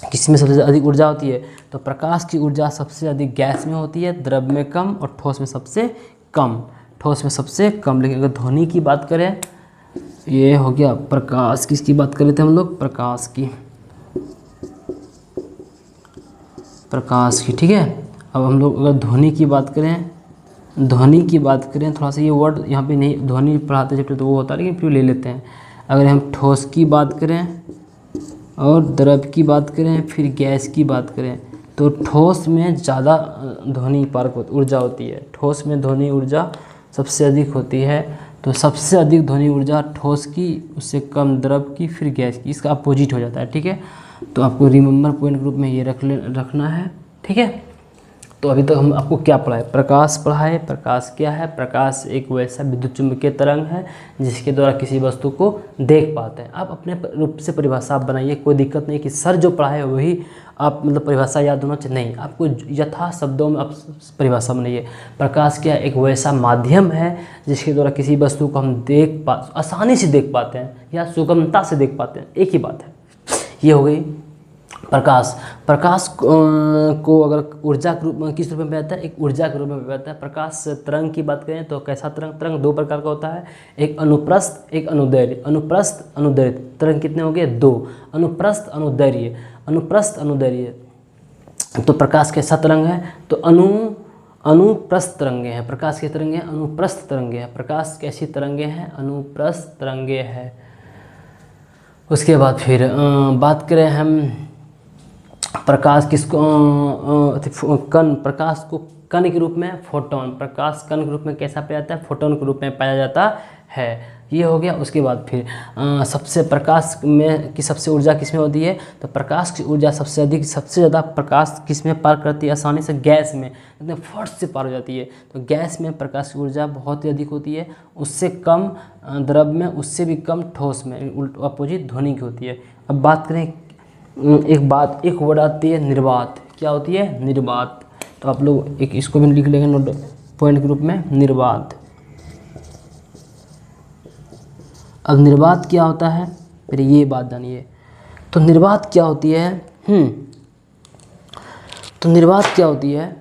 किसमें सबसे अधिक ऊर्जा होती है। तो प्रकाश की ऊर्जा सबसे अधिक गैस में होती है, द्रव में कम और ठोस में सबसे कम। ठोस में सबसे कम। लेकिन अगर ध्वनि की बात करें, ये हो गया प्रकाश। किसकी बात कर रहे थे हम लोग? प्रकाश की, प्रकाश की, ठीक है। अब हम लोग अगर ध्वनि की बात करें, ध्वनि की बात करें, थोड़ा सा ये वर्ड यहाँ पे नहीं, ध्वनि पढ़ाते चैप्टर तो वो होता है, लेकिन फिर ले लेते हैं। अगर हम ठोस की बात करें और द्रव की बात करें, फिर गैस की बात करें, तो ठोस में ज़्यादा ध्वनि पारक ऊर्जा होती है। ठोस में ध्वनि ऊर्जा सबसे अधिक होती है। तो सबसे अधिक ध्वनि ऊर्जा ठोस की, उससे कम द्रव की, फिर गैस की। इसका अपोजिट हो जाता है, ठीक है। तो आपको रिमेंबर पॉइंट ग्रुप में ये रखना है, ठीक है। तो अभी तक हम आपको क्या पढ़ा है? प्रकाश पढ़ा है। प्रकाश क्या है? प्रकाश एक वैसा विद्युत चुम्बकीय तरंग है जिसके द्वारा किसी वस्तु को देख पाते हैं। आप अपने रूप से परिभाषा आप बनाइए, कोई दिक्कत नहीं कि सर जो पढ़ाए वही आप मतलब परिभाषा याद होना चाहिए, नहीं, आपको यथा शब्दों में आप परिभाषा बनाइए। प्रकाश क्या एक वैसा माध्यम है जिसके द्वारा किसी वस्तु को हम आसानी से देख पाते हैं या सुगमता से देख पाते हैं, एक ही बात है। ये हो गई प्रकाश। प्रकाश को अगर ऊर्जा के रूप में किस रूप में आता है? एक ऊर्जा के रूप में आता है। प्रकाश तरंग की बात करें तो कैसा तरंग? तरंग दो प्रकार का होता है, एक अनुप्रस्थ, एक अनुदैर्घ्य। अनुप्रस्थ अनुदैर्घ्य तरंग कितने हो गए? दो। अनुप्रस्थ अनुदैर्घ्य, अनुप्रस्थ अनुदैर्घ्य। तो प्रकाश कैसा तरंग है? तो अनुप्रस्थ तरंगे हैं। प्रकाश की तरंगे अनुप्रस्थ तरंगे हैं। प्रकाश कैसी तरंगे हैं? अनुप्रस्थ तरंगे हैं। उसके बाद फिर बात करें हम प्रकाश किसको कण, प्रकाश को कण के रूप में फोटोन, प्रकाश कण के रूप में कैसा पाया जाता है? फोटोन के रूप में पाया जाता है। ये हो गया। उसके बाद फिर सबसे प्रकाश में की सबसे ऊर्जा किस में होती है? तो प्रकाश की ऊर्जा सबसे अधिक, सबसे ज़्यादा प्रकाश किस में पार करती है आसानी से? गैस में, एकदम फट से पार हो जाती है। तो गैस में प्रकाश की ऊर्जा बहुत ही अधिक होती है, उससे कम द्रव में, उससे भी कम ठोस में, अपोजिट ध्वनि की होती है। अब बात करें एक वर्ड आती है निर्वात। क्या होती है? निर्वात। तो आप लोग एक इसको भी लिख लेंगे नोट पॉइंट के रूप में, निर्वात। अब निर्वात क्या होता है? फिर ये बात जानिए। तो निर्वात क्या होती है? तो निर्वात क्या होती है?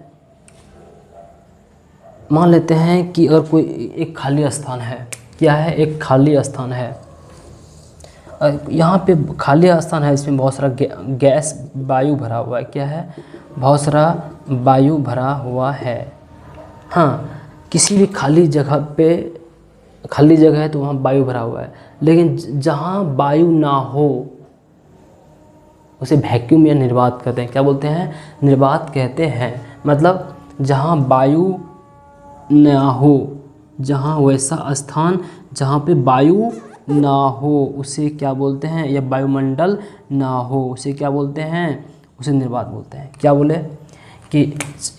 मान लेते हैं कि अगर कोई एक खाली स्थान है, क्या है? एक खाली स्थान है, यहाँ पे खाली स्थान है, इसमें बहुत सारा गैस वायु भरा हुआ है। क्या है? बहुत सारा वायु भरा हुआ है। हाँ, किसी भी खाली जगह पे, खाली जगह है तो वहाँ वायु भरा हुआ है, लेकिन जहाँ वायु ना हो उसे वैक्यूम या निर्वात कहते हैं। क्या बोलते हैं? निर्वात कहते हैं। मतलब जहाँ वायु ना हो, जहाँ वैसा स्थान जहाँ पे वायु ना हो उसे क्या बोलते हैं? या वायुमंडल ना हो उसे क्या बोलते हैं? उसे निर्वात बोलते हैं। क्या बोले कि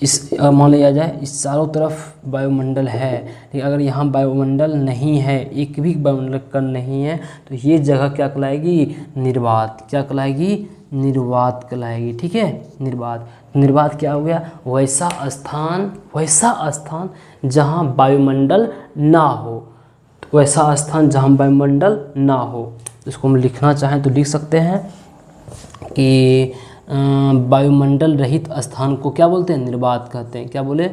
इस मान लिया जाए इस चारों तरफ वायुमंडल है, लेकिन अगर यहाँ वायुमंडल नहीं है, एक भी वायुमंडल कण नहीं है, तो ये जगह क्या कहलाएगी? निर्वात। क्या कहलाएगी? निर्वात कहलाएगी। ठीक है, निर्वात। निर्वात क्या हो गया? वैसा स्थान जहाँ वायुमंडल ना हो, वैसा स्थान जहाँ वायुमंडल ना हो। इसको हम लिखना चाहें तो लिख सकते हैं कि वायुमंडल रहित स्थान को क्या बोलते हैं? निर्वात कहते हैं। क्या बोले?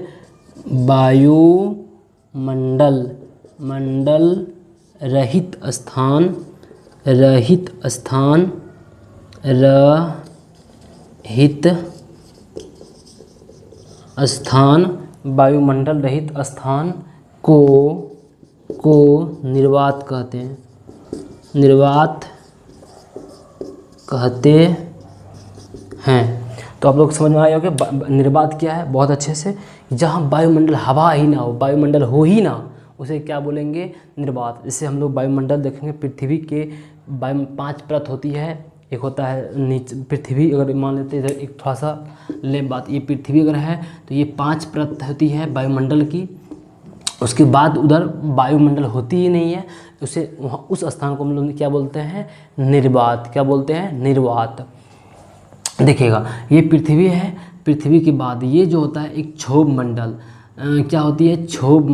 वायुमंडल रहित स्थान, रहित स्थान, वायुमंडल रहित स्थान को निर्वात कहते हैं। निर्वात कहते हैं। तो आप लोग समझ में आए होंगे निर्वात क्या है बहुत अच्छे से। जहाँ वायुमंडल हवा ही ना हो, वायुमंडल हो ही ना, उसे क्या बोलेंगे? निर्वात। जैसे हम लोग वायुमंडल देखेंगे, पृथ्वी के 5 परत होती है। एक होता है नीचे पृथ्वी, अगर मान लेते हैं इधर एक थोड़ा सा ले बात, ये पृथ्वी अगर है तो ये 5 परत होती है वायुमंडल की। उसके बाद उधर वायुमंडल होती ही नहीं है, उसे वहाँ उस स्थान को हम लोग क्या बोलते हैं? निर्वात। क्या बोलते हैं? निर्वात। देखिएगा ये पृथ्वी है, पृथ्वी के बाद ये जो होता है एक क्षोभ मंडल, क्या होती है? क्षोभ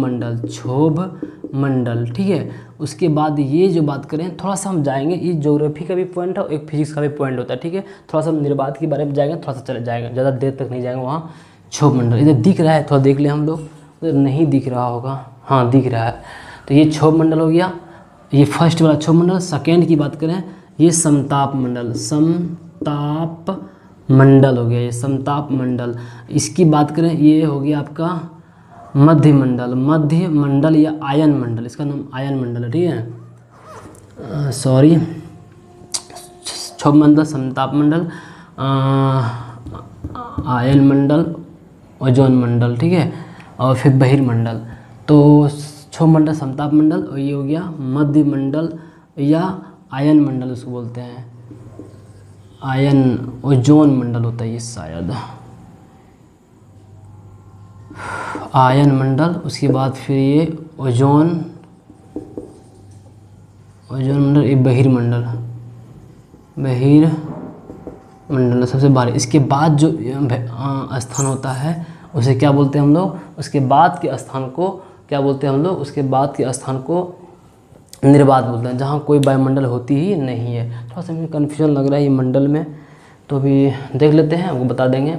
मंडल। ठीक है, उसके बाद ये जो बात करें थोड़ा सा हम जाएंगे, ये ज्योग्राफी का भी पॉइंट है और एक फिजिक्स का भी पॉइंट होता है। ठीक है, थोड़ा सा हम निर्वात के बारे में जाएंगे, थोड़ा सा चले जाएंगे, ज़्यादा देर तक नहीं जाएंगे। वहाँ क्षोभ मंडल इधर दिख रहा है, थोड़ा देख ले हम लोग, उधर नहीं दिख रहा होगा, हाँ दिख रहा है। तो ये क्षोभ मंडल हो गया, ये फर्स्ट वाला क्षोभ मंडल। सेकेंड की बात करें, ये समताप मंडल हो गया, ये समताप मंडल। इसकी बात करें, ये हो गया आपका मध्य मंडल या आयन मंडल, इसका नाम आयन मंडल है। ठीक है, सॉरी, क्षोभ मंडल, समताप मंडल, आयन मंडल, ओजोन मंडल। ठीक है, और फिर बहिर्मंडल। तो क्षोभ मंडल, समताप मंडल, और ये हो गया मध्य मंडल या आयन मंडल उसको बोलते हैं। आयन ओजोन मंडल होता है ये शायद, आयन मंडल, उसके बाद फिर ये ओजोन मंडल, ये बहिर्मंडल सबसे बाहर। इसके बाद जो स्थान होता है उसे क्या बोलते हैं हम लोग, उसके बाद के स्थान को क्या बोलते हैं हम लोग, उसके बाद के स्थान को निर्वात बोलते हैं, जहाँ कोई वायुमंडल होती ही नहीं है। थोड़ा सा मुझे कन्फ्यूजन लग रहा है ये मंडल में, तो अभी देख लेते हैं, आपको बता देंगे।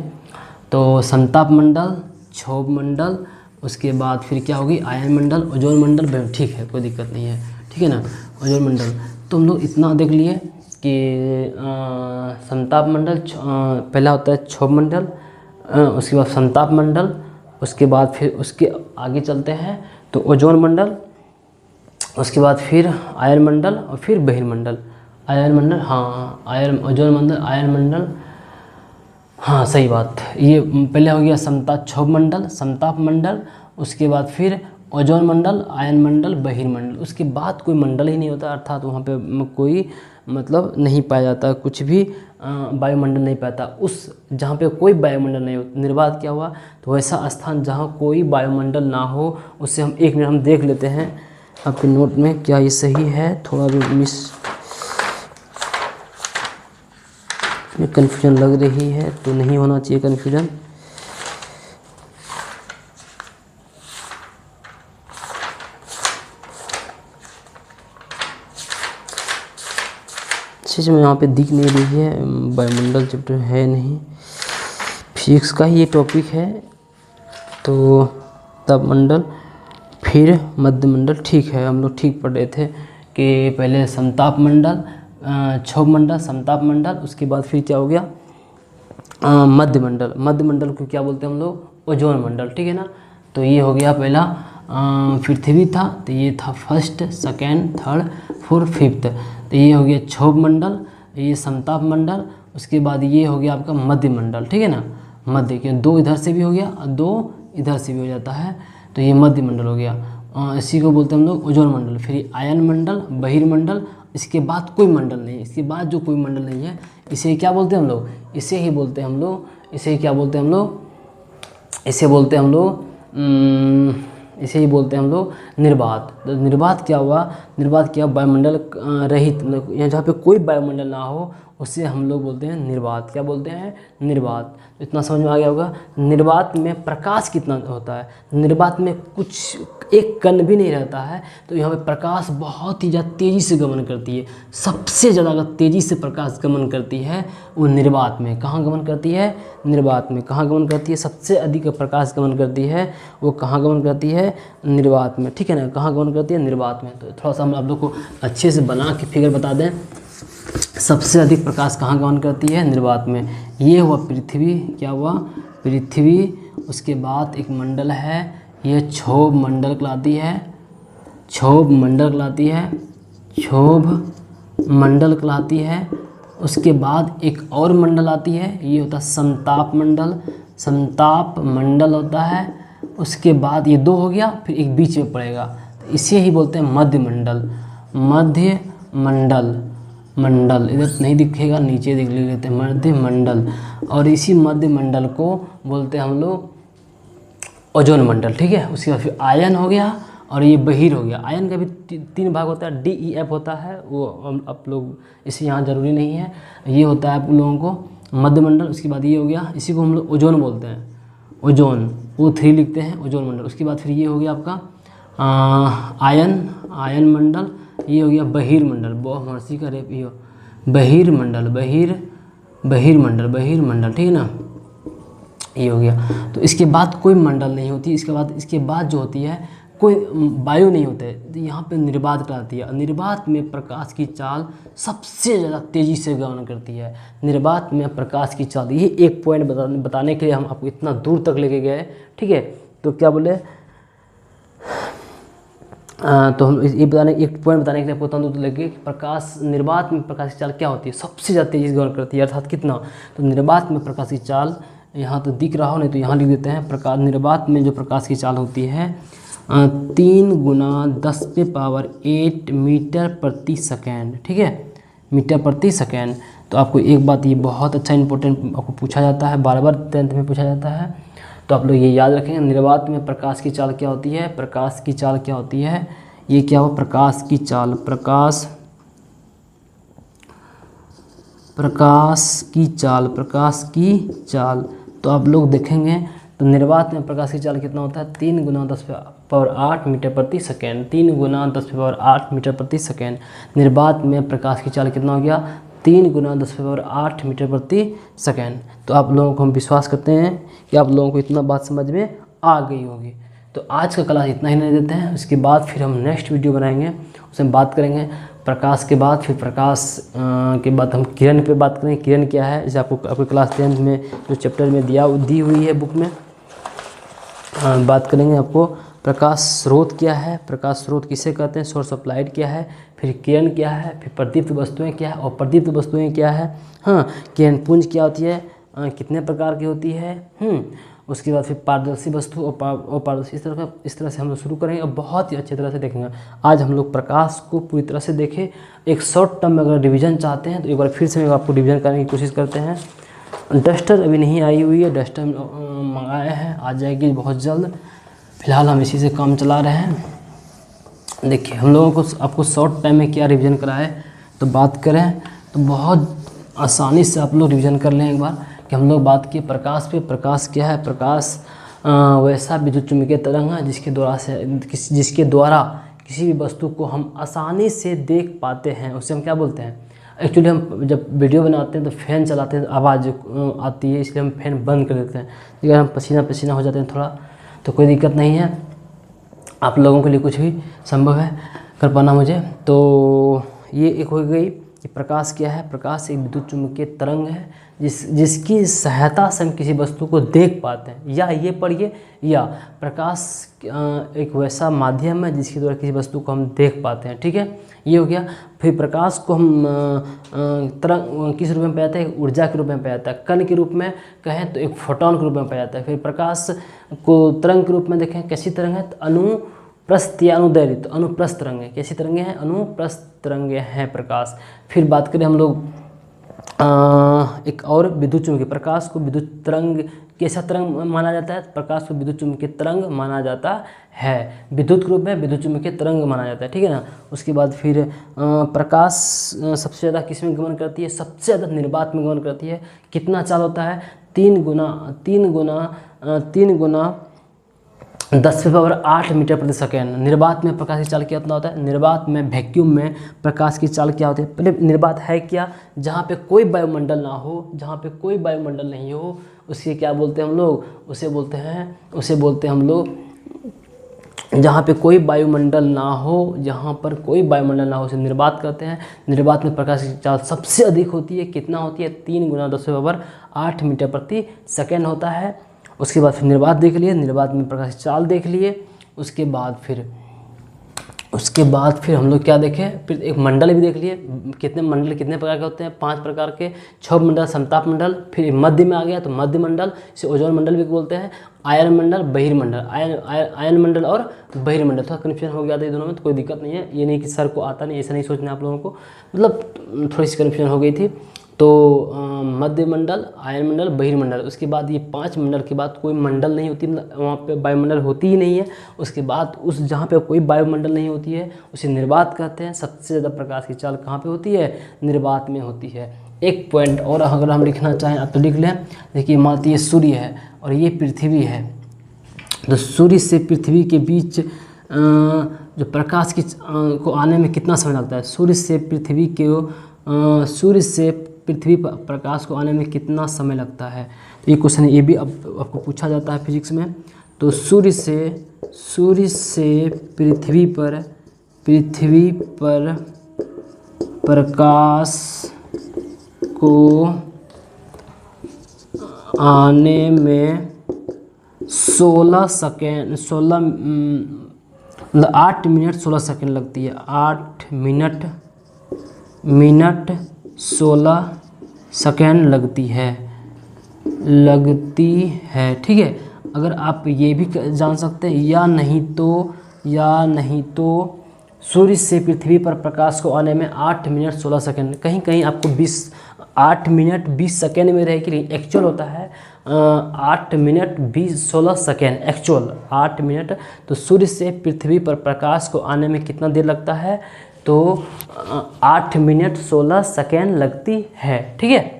तो संताप मंडल, क्षोभ मंडल, उसके बाद फिर क्या होगी आयन मंडल, ओजोन मंडल, ठीक है कोई दिक्कत नहीं है, ठीक है ना। ओजोन मंडल तो हम लोग इतना देख लिए कि संताप मंडल पहला होता है क्षोभ मंडल, उसके बाद संताप मंडल, उसके बाद फिर उसके आगे चलते हैं तो ओजोन मंडल, उसके बाद फिर आयन मंडल और फिर बहिर्मंडल। आयन मंडल, हाँ आयन, ओजोन मंडल, आयन मंडल, हाँ सही बात। ये पहले हो गया क्षोभ मंडल, संताप मंडल, उसके बाद फिर ओजोन मंडल, आयन मंडल, बहिर्मंडल, उसके बाद कोई मंडल ही नहीं होता, अर्थात वहाँ पे कोई मतलब नहीं पाया जाता, कुछ भी वायुमंडल नहीं पाता। उस जहाँ पे कोई वायुमंडल नहीं हो, निर्वात क्या हुआ, तो वैसा स्थान जहाँ कोई वायुमंडल ना हो, उससे हम 1 मिनट हम देख लेते हैं आपके नोट में क्या ये सही है, थोड़ा भी कन्फ्यूजन लग रही है तो नहीं होना चाहिए कन्फ्यूजन। चीज़ में यहाँ पे दिख नहीं रही है, वायुमंडल चैप्टर है नहीं, फिजिक्स का ही ये टॉपिक है। तो ताप मंडल फिर मध्य मंडल, ठीक है हम लोग ठीक पढ़ रहे थे कि पहले संताप मंडल, क्षोभ मंडल, संताप मंडल, उसके बाद फिर क्या हो गया मध्य मंडल। मध्य मंडल को क्या बोलते हैं हम लोग, ओजोन मंडल, ठीक है ना। तो ये हो गया पहला पृथ्वी था, तो ये था first, second, third, fourth, fifth. तो ये हो गया क्षोभ मंडल, ये संताप मंडल, उसके बाद ये हो गया आपका मध्य मंडल, ठीक है ना। मध्य के 2 इधर से भी हो गया और 2 इधर से भी हो जाता है, तो ये मध्य मंडल हो गया। इसी को बोलते हैं हम लोग ओजोन मंडल। फिर आयन मंडल, बहिर्मंडल, इसके बाद कोई मंडल नहीं है, इसके बाद जो कोई मंडल नहीं है इसे क्या बोलते हैं हम लोग, इसे ही बोलते हैं हम लोग, इसे क्या बोलते हैं हम लोग, इसे बोलते हैं हम लोग इसे ही बोलते हैं हम लोग निर्वात। तो निर्वात क्या हुआ, निर्वात क्या, वायुमंडल रहित, यहाँ जहाँ पे कोई वायुमंडल ना हो उससे हम लोग बोलते हैं निर्वात। क्या बोलते हैं, निर्वात। तो इतना समझ में आ गया होगा। निर्वात में प्रकाश कितना होता है, निर्वात में कुछ एक कण भी नहीं रहता है, तो यहाँ पे प्रकाश बहुत ही ज़्यादा तेज़ी से गमन करती है। सबसे ज़्यादा अगर तेज़ी से प्रकाश गमन करती है वो निर्वात में। कहाँ गमन करती है, निर्वात में। कहाँ गमन करती है, सबसे अधिक प्रकाश गमन करती है वो कहाँ गमन करती है, निर्वात में, ठीक है ना। कहाँ गमन करती है, निर्वात में। तो थोड़ा सा हम आप लोग को अच्छे से बना के फिगर बता दें, सबसे अधिक प्रकाश कहाँ गमन करती है, निर्वात में। ये हुआ पृथ्वी, क्या हुआ, पृथ्वी। उसके बाद एक मंडल है, ये क्षोभ मंडल कहलाती है, क्षोभ मंडल कहलाती है, क्षोभ मंडल कहलाती है। उसके बाद एक और मंडल आती है, ये होता है संताप मंडल, संताप मंडल होता है। उसके बाद ये 2 हो गया, फिर एक बीच में पड़ेगा, तो इसे ही बोलते हैं मध्य मंडल। मध्य मंडल, मंडल इधर नहीं दिखेगा, नीचे दिख लेते हैं, मध्य मंडल। और इसी मध्य मंडल को बोलते हैं हम लोग ओजोन मंडल, ठीक है। उसके बाद फिर आयन हो गया और ये बहिर हो गया। आयन का भी 3 भाग होता है, DEF होता है, वो आप लोग इसे यहाँ ज़रूरी नहीं है। ये होता है आप लोगों को मध्य मंडल। उसके बाद ये हो गया, इसी को हम लोग ओजोन बोलते हैं, ओजोन, O3 लिखते हैं, ओजोन मंडल। उसके बाद फिर ये हो गया आपका आयन मंडल। ये हो गया बहिर्मंडल, बहुमर्सी का रेप, ये बहिर्मंडल, बहिर्मंडल, ठीक है ना। ये हो गया। तो इसके बाद कोई मंडल नहीं होती, इसके बाद जो होती है कोई वायु नहीं होते, तो यहाँ पे निर्वात कहलाती है। निर्वात में प्रकाश की चाल सबसे ज़्यादा तेज़ी से गमन करती है। निर्वात में प्रकाश की चाल, ये एक पॉइंट बताने के लिए हम आपको इतना दूर तक लेके गए, ठीक है। तो क्या बोले, तो हम ये बताने, एक पॉइंट बताने के लिए आपको दूर लगे कि प्रकाश, निर्वात में प्रकाश की चाल क्या होती है, सबसे ज़्यादा तेज़ी से गमन करती है, अर्थात कितना। तो निर्वात में प्रकाश की चाल, यहाँ तो दिख रहा हो, नहीं तो यहाँ लिख देते हैं। प्रकाश, निर्वात में जो प्रकाश की चाल होती है 3 × 10⁸ मीटर प्रति सेकेंड, ठीक है, मीटर प्रति सेकेंड। तो आपको एक बात ये बहुत अच्छा इंपॉर्टेंट आपको पूछा जाता है, बार बार 10th में पूछा जाता है। तो आप लोग ये याद रखेंगे, निर्वात में प्रकाश की चाल क्या होती है, प्रकाश की चाल क्या होती है, ये क्या हो, प्रकाश की चाल, प्रकाश की चाल, प्रकाश की चाल। तो आप लोग देखेंगे तो निर्वात में प्रकाश की चाल कितना होता है, 3 × 10⁸ मीटर प्रति सेकेंड, 3 × 10⁸ मीटर प्रति सेकेंड। निर्वात में प्रकाश की चाल कितना हो गया, 3 × 10⁸ मीटर प्रति सेकेंड। तो आप लोगों को हम विश्वास करते हैं कि आप लोगों को इतना बात समझ में आ गई होगी। तो आज का क्लास इतना ही नहीं देते हैं, उसके बाद फिर हम नेक्स्ट वीडियो बनाएंगे, उसमें बात करेंगे प्रकाश के बाद, फिर प्रकाश के बाद हम किरण पे बात करेंगे, किरण क्या है, जैसे आपको क्लास 10 में जो चैप्टर में दी हुई है बुक में, बात करेंगे आपको प्रकाश स्रोत क्या है, प्रकाश स्रोत किसे कहते हैं, सोर्स ऑफ लाइट क्या है, फिर किरण क्या है, फिर प्रदीप्त वस्तुएं क्या है और प्रदीप्त वस्तुएं क्या है, हाँ, किरण पुंज क्या होती है, कितने प्रकार की होती है, उसके बाद फिर पारदर्शी वस्तु और पारदर्शी, इस तरह से हम लोग शुरू करेंगे और बहुत ही अच्छी तरह से देखेंगे। आज हम लोग प्रकाश को पूरी तरह से देखें। एक शॉर्ट टर्म में अगर रिवीजन चाहते हैं तो एक बार फिर से मैं आपको रिवीजन करने की कोशिश करते हैं। डस्टर अभी नहीं आई हुई है, डस्टर मंगाए हैं, आ जाएगी बहुत जल्द। फिलहाल हम इसी से काम चला रहे हैं। देखिए हम लोगों को आपको शॉर्ट टाइम में क्या रिवीजन कराए, तो बात करें तो बहुत आसानी से आप लोग रिवीजन कर लें एक बार कि हम लोग बात किए प्रकाश पे। प्रकाश क्या है, प्रकाश वैसा विद्युत चुम्बकीय तरंग है जिसके द्वारा किसी भी वस्तु को हम आसानी से देख पाते हैं, उसे हम क्या बोलते हैं। एक्चुअली हम जब वीडियो बनाते हैं तो फ़ैन चलाते हैं तो आवाज़ आती है, इसलिए हम फ़ैन बंद कर देते हैं। अगर हम पसीना पसीना हो जाते हैं थोड़ा तो कोई दिक्कत नहीं है, आप लोगों के लिए कुछ भी संभव है कर पाना मुझे। तो ये एक हो गई कि प्रकाश क्या है। प्रकाश एक विद्युत चुम्बकीय तरंग है जिसकी सहायता से हम किसी वस्तु को देख पाते हैं, या ये पढ़िए, या प्रकाश एक वैसा माध्यम है जिसके द्वारा किसी वस्तु को हम देख पाते हैं। ठीक है, ये हो गया। फिर प्रकाश को हम तरंग किस रूप में पाया जाता है, ऊर्जा के रूप में पाया जाता है। कण के रूप में कहें तो एक फोटोन के रूप में पाया जाता है। फिर प्रकाश को तरंग के रूप में देखें, कैसी तरंग है, तो अनुप्रस्थ या अनुदैर्घ्य, तो अनुप्रस्थ तरंग है। कैसी तरंगें हैं, अनुप्रस्थ तरंगें हैं प्रकाश। फिर बात करें हम लोग एक और विद्युत चुम्बकीय, प्रकाश को विद्युत तरंग, कैसा तरंग माना जाता है, प्रकाश को विद्युत चुम्बकीय तरंग माना जाता है। विद्युत के रूप में विद्युत चुम्बकीय तरंग माना जाता है, ठीक है ना। उसके बाद फिर प्रकाश सबसे ज़्यादा किस में गमन करती है, सबसे ज़्यादा निर्वात में गमन करती है। कितना चाल होता है, 3 × 10⁸ मीटर प्रति सेकेंड। निर्वात में प्रकाश की चाल कितना होता है, निर्वात में वैक्यूम में प्रकाश की चाल क्या होती है। पहले निर्वात है क्या, जहाँ पे कोई वायुमंडल ना हो, जहाँ पे कोई वायुमंडल नहीं हो, उसे क्या बोलते हैं हम लोग, उसे बोलते हैं हम लोग, जहाँ पे कोई वायुमंडल ना हो, जहाँ पर कोई वायुमंडल ना हो, उसे निर्वात कहते हैं। निर्वात में प्रकाश की चाल सबसे अधिक होती है, कितना होती है, 3 × 10⁸ मीटर प्रति सेकेंड होता है। उसके बाद फिर निर्वात देख लिए, निर्वात में प्रकाश की चाल देख लिए। उसके बाद फिर हम लोग क्या देखें, फिर एक मंडल भी देख लिए। कितने मंडल कितने प्रकार के होते हैं, 5 प्रकार के, 6 मंडल, समताप मंडल। फिर मध्य में आ गया तो मध्य मंडल, इसे ओजोन मंडल भी बोलते हैं। आयन मंडल, बहिर्मंडल, आयन मंडल और बहिर्मंडल। थोड़ा कन्फ्यूजन हो गया था ये दोनों में, तो कोई दिक्कत नहीं है। ये नहीं कि सर को आता नहीं, ऐसा नहीं सोचना आप लोगों को, मतलब थोड़ी सी कन्फ्यूजन हो गई थी। तो मध्य मंडल, आयन मंडल, बहिर्मंडल। उसके बाद ये 5 मंडल के बाद कोई मंडल नहीं होती, मतलब वहाँ पे वायुमंडल होती ही नहीं है। उसके बाद उस जहाँ पे कोई वायुमंडल नहीं होती है उसे निर्वात कहते हैं। सबसे ज़्यादा प्रकाश की चाल कहाँ पे होती है, निर्वात में होती है। एक पॉइंट और अगर हम लिखना चाहें आप तो लिख लें। देखिए मान लीजिए सूर्य है और ये पृथ्वी है, तो सूर्य से पृथ्वी के बीच जो प्रकाश की को आने में कितना समय लगता है, सूर्य से पृथ्वी पर प्रकाश को आने में कितना समय लगता है। तो ये क्वेश्चन ये भी आपको पूछा जाता है फिजिक्स में। तो सूर्य से पृथ्वी पर प्रकाश को आने में 8 मिनट 16 सेकेंड लगती है। 8 मिनट 16 सेकेंड लगती है, ठीक है। अगर आप ये भी जान सकते हैं या नहीं तो सूर्य से पृथ्वी पर प्रकाश को आने में 8 मिनट 16 सेकेंड, कहीं कहीं आपको 8 मिनट 20 सेकेंड में रहेगी, लेकिन एक्चुअल होता है 8 मिनट 16 सेकेंड एक्चुअल 8 मिनट। तो सूर्य से पृथ्वी पर प्रकाश को आने में कितना देर लगता है, तो 8 मिनट 16 सेकेंड लगती है, ठीक है।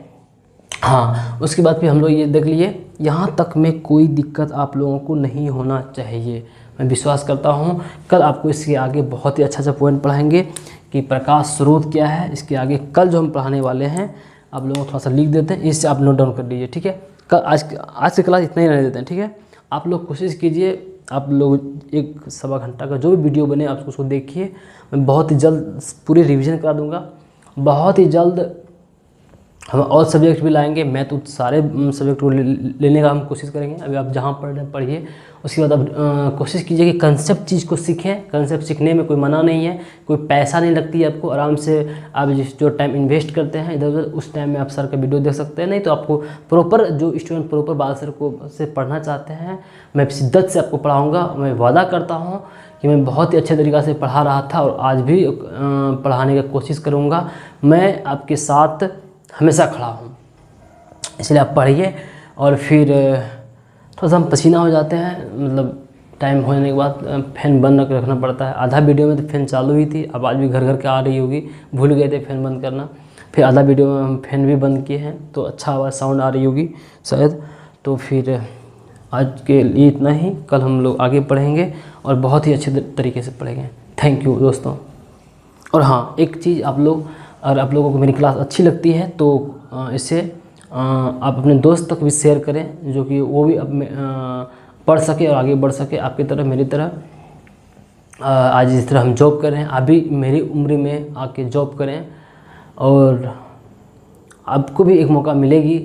हाँ, उसके बाद फिर हम लोग ये देख लिए, यहाँ तक में कोई दिक्कत आप लोगों को नहीं होना चाहिए। मैं विश्वास करता हूँ कल आपको इसके आगे बहुत ही अच्छा सा पॉइंट पढ़ाएंगे कि प्रकाश स्रोत क्या है। इसके आगे कल जो हम पढ़ाने वाले हैं आप लोगों को थोड़ा सा लिख देते हैं, इससे आप नोट डाउन कर लीजिए, ठीक है। कल आज की क्लास इतना ही रहने देते हैं, ठीक है। आप लोग कोशिश कीजिए, आप लोग 1-1.25 घंटा का जो भी वीडियो बने आप उसको देखिए। मैं बहुत ही जल्द पूरी रिवीजन करा दूँगा, बहुत ही जल्द हम और सब्जेक्ट भी लाएंगे। मैं तो सारे सब्जेक्ट को लेने का हम कोशिश करेंगे। अभी आप जहाँ पढ़ रहे हैं पढ़िए, उसके बाद आप कोशिश कीजिए कि कंसेप्ट चीज़ को सीखें। कंसेप्ट सीखने में कोई मना नहीं है, कोई पैसा नहीं लगती है आपको। आराम से आप जो टाइम इन्वेस्ट करते हैं इधर उधर, उस टाइम में आप सर का वीडियो देख सकते हैं। नहीं तो आपको प्रॉपर जो स्टूडेंट प्रॉपर बाल सर को से पढ़ना चाहते हैं, मैं शिद्दत से आपको पढ़ाऊँगा। मैं वादा करता हूँ कि मैं बहुत ही अच्छे तरीक़े से पढ़ा रहा था और आज भी पढ़ाने की कोशिश करूँगा। मैं आपके साथ हमेशा खड़ा हूँ, इसलिए आप पढ़िए। और फिर थोड़ा सा हम पसीना हो जाते हैं, मतलब टाइम होने के बाद फ़ैन बंद रखना पड़ता है। आधा वीडियो में तो फ़ैन चालू ही थी, अब आज भी घर घर के आ रही होगी, भूल गए थे फ़ैन बंद करना। फिर आधा वीडियो में हम फ़ैन भी बंद किए हैं, तो अच्छा आवाज़ साउंड आ रही होगी शायद। तो फिर आज के लिए इतना ही, कल हम लोग आगे पढ़ेंगे और बहुत ही अच्छे तरीके से पढ़ेंगे। थैंक यू दोस्तों। और हाँ, एक चीज़ आप लोग, अगर आप लोगों को मेरी क्लास अच्छी लगती है तो इसे आप अपने दोस्त तक भी शेयर करें, जो कि वो भी अब पढ़ सके और आगे बढ़ सके आपकी तरह, मेरी तरह। आज जिस तरह हम जॉब कर रहे हैं, आप भी मेरी उम्र में आके जॉब करें और आपको भी एक मौका मिलेगी।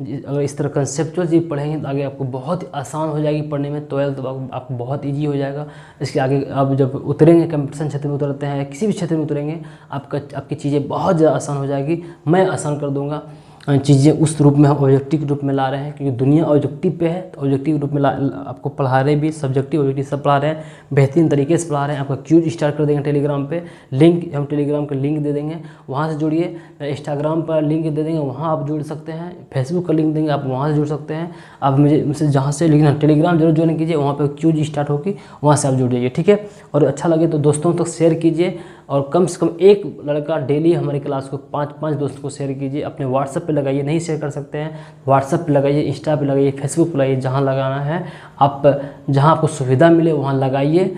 अगर इस तरह कंसेप्चुअल चीज़ पढ़ेंगे तो आगे आपको बहुत आसान हो जाएगी पढ़ने में। 12th तो आपको बहुत इजी हो जाएगा। इसके आगे आप जब उतरेंगे, कंपटीशन क्षेत्र में उतरते हैं, किसी भी क्षेत्र में उतरेंगे, आपकी चीज़ें बहुत ज़्यादा आसान हो जाएगी। मैं आसान कर दूंगा चीज़ें। उस रूप में हम ऑब्जेक्टिव रूप में ला रहे हैं, क्योंकि दुनिया ऑब्जेक्टिव पे है, तो ऑब्जेक्टिव रूप में आपको पढ़ा रहे भी, सब्जेक्टिव ऑब्जेक्टिव सब पढ़ा रहे हैं, बेहतरीन तरीके से पढ़ा रहे हैं। आपका क्यूज स्टार्ट कर देंगे टेलीग्राम पे, लिंक हम टेलीग्राम का लिंक दे देंगे, वहाँ से जुड़िए। इंस्टाग्राम पर लिंक दे देंगे, वहाँ आप जुड़ सकते हैं। फेसबुक का लिंक देंगे, आप वहाँ से जुड़ सकते हैं। आप मुझसे जहाँ से, लेकिन टेलीग्राम जरूर ज्वाइन कीजिए, वहाँ पर क्यूज स्टार्ट होगी, वहाँ से आप जुड़ जाइए, ठीक है। और अच्छा लगे तो दोस्तों तक शेयर कीजिए, और कम से कम एक लड़का डेली हमारी क्लास को 5-5 दोस्तों को शेयर कीजिए। अपने व्हाट्सएप पे लगाइए, नहीं शेयर कर सकते हैं व्हाट्सएप पे लगाइए, इंस्टा पे लगाइए, फेसबुक पे लगाइए, जहाँ लगाना है आप, जहाँ आपको सुविधा मिले वहाँ लगाइए,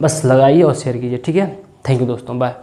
बस लगाइए और शेयर कीजिए, ठीक है। थैंक यू दोस्तों, बाय।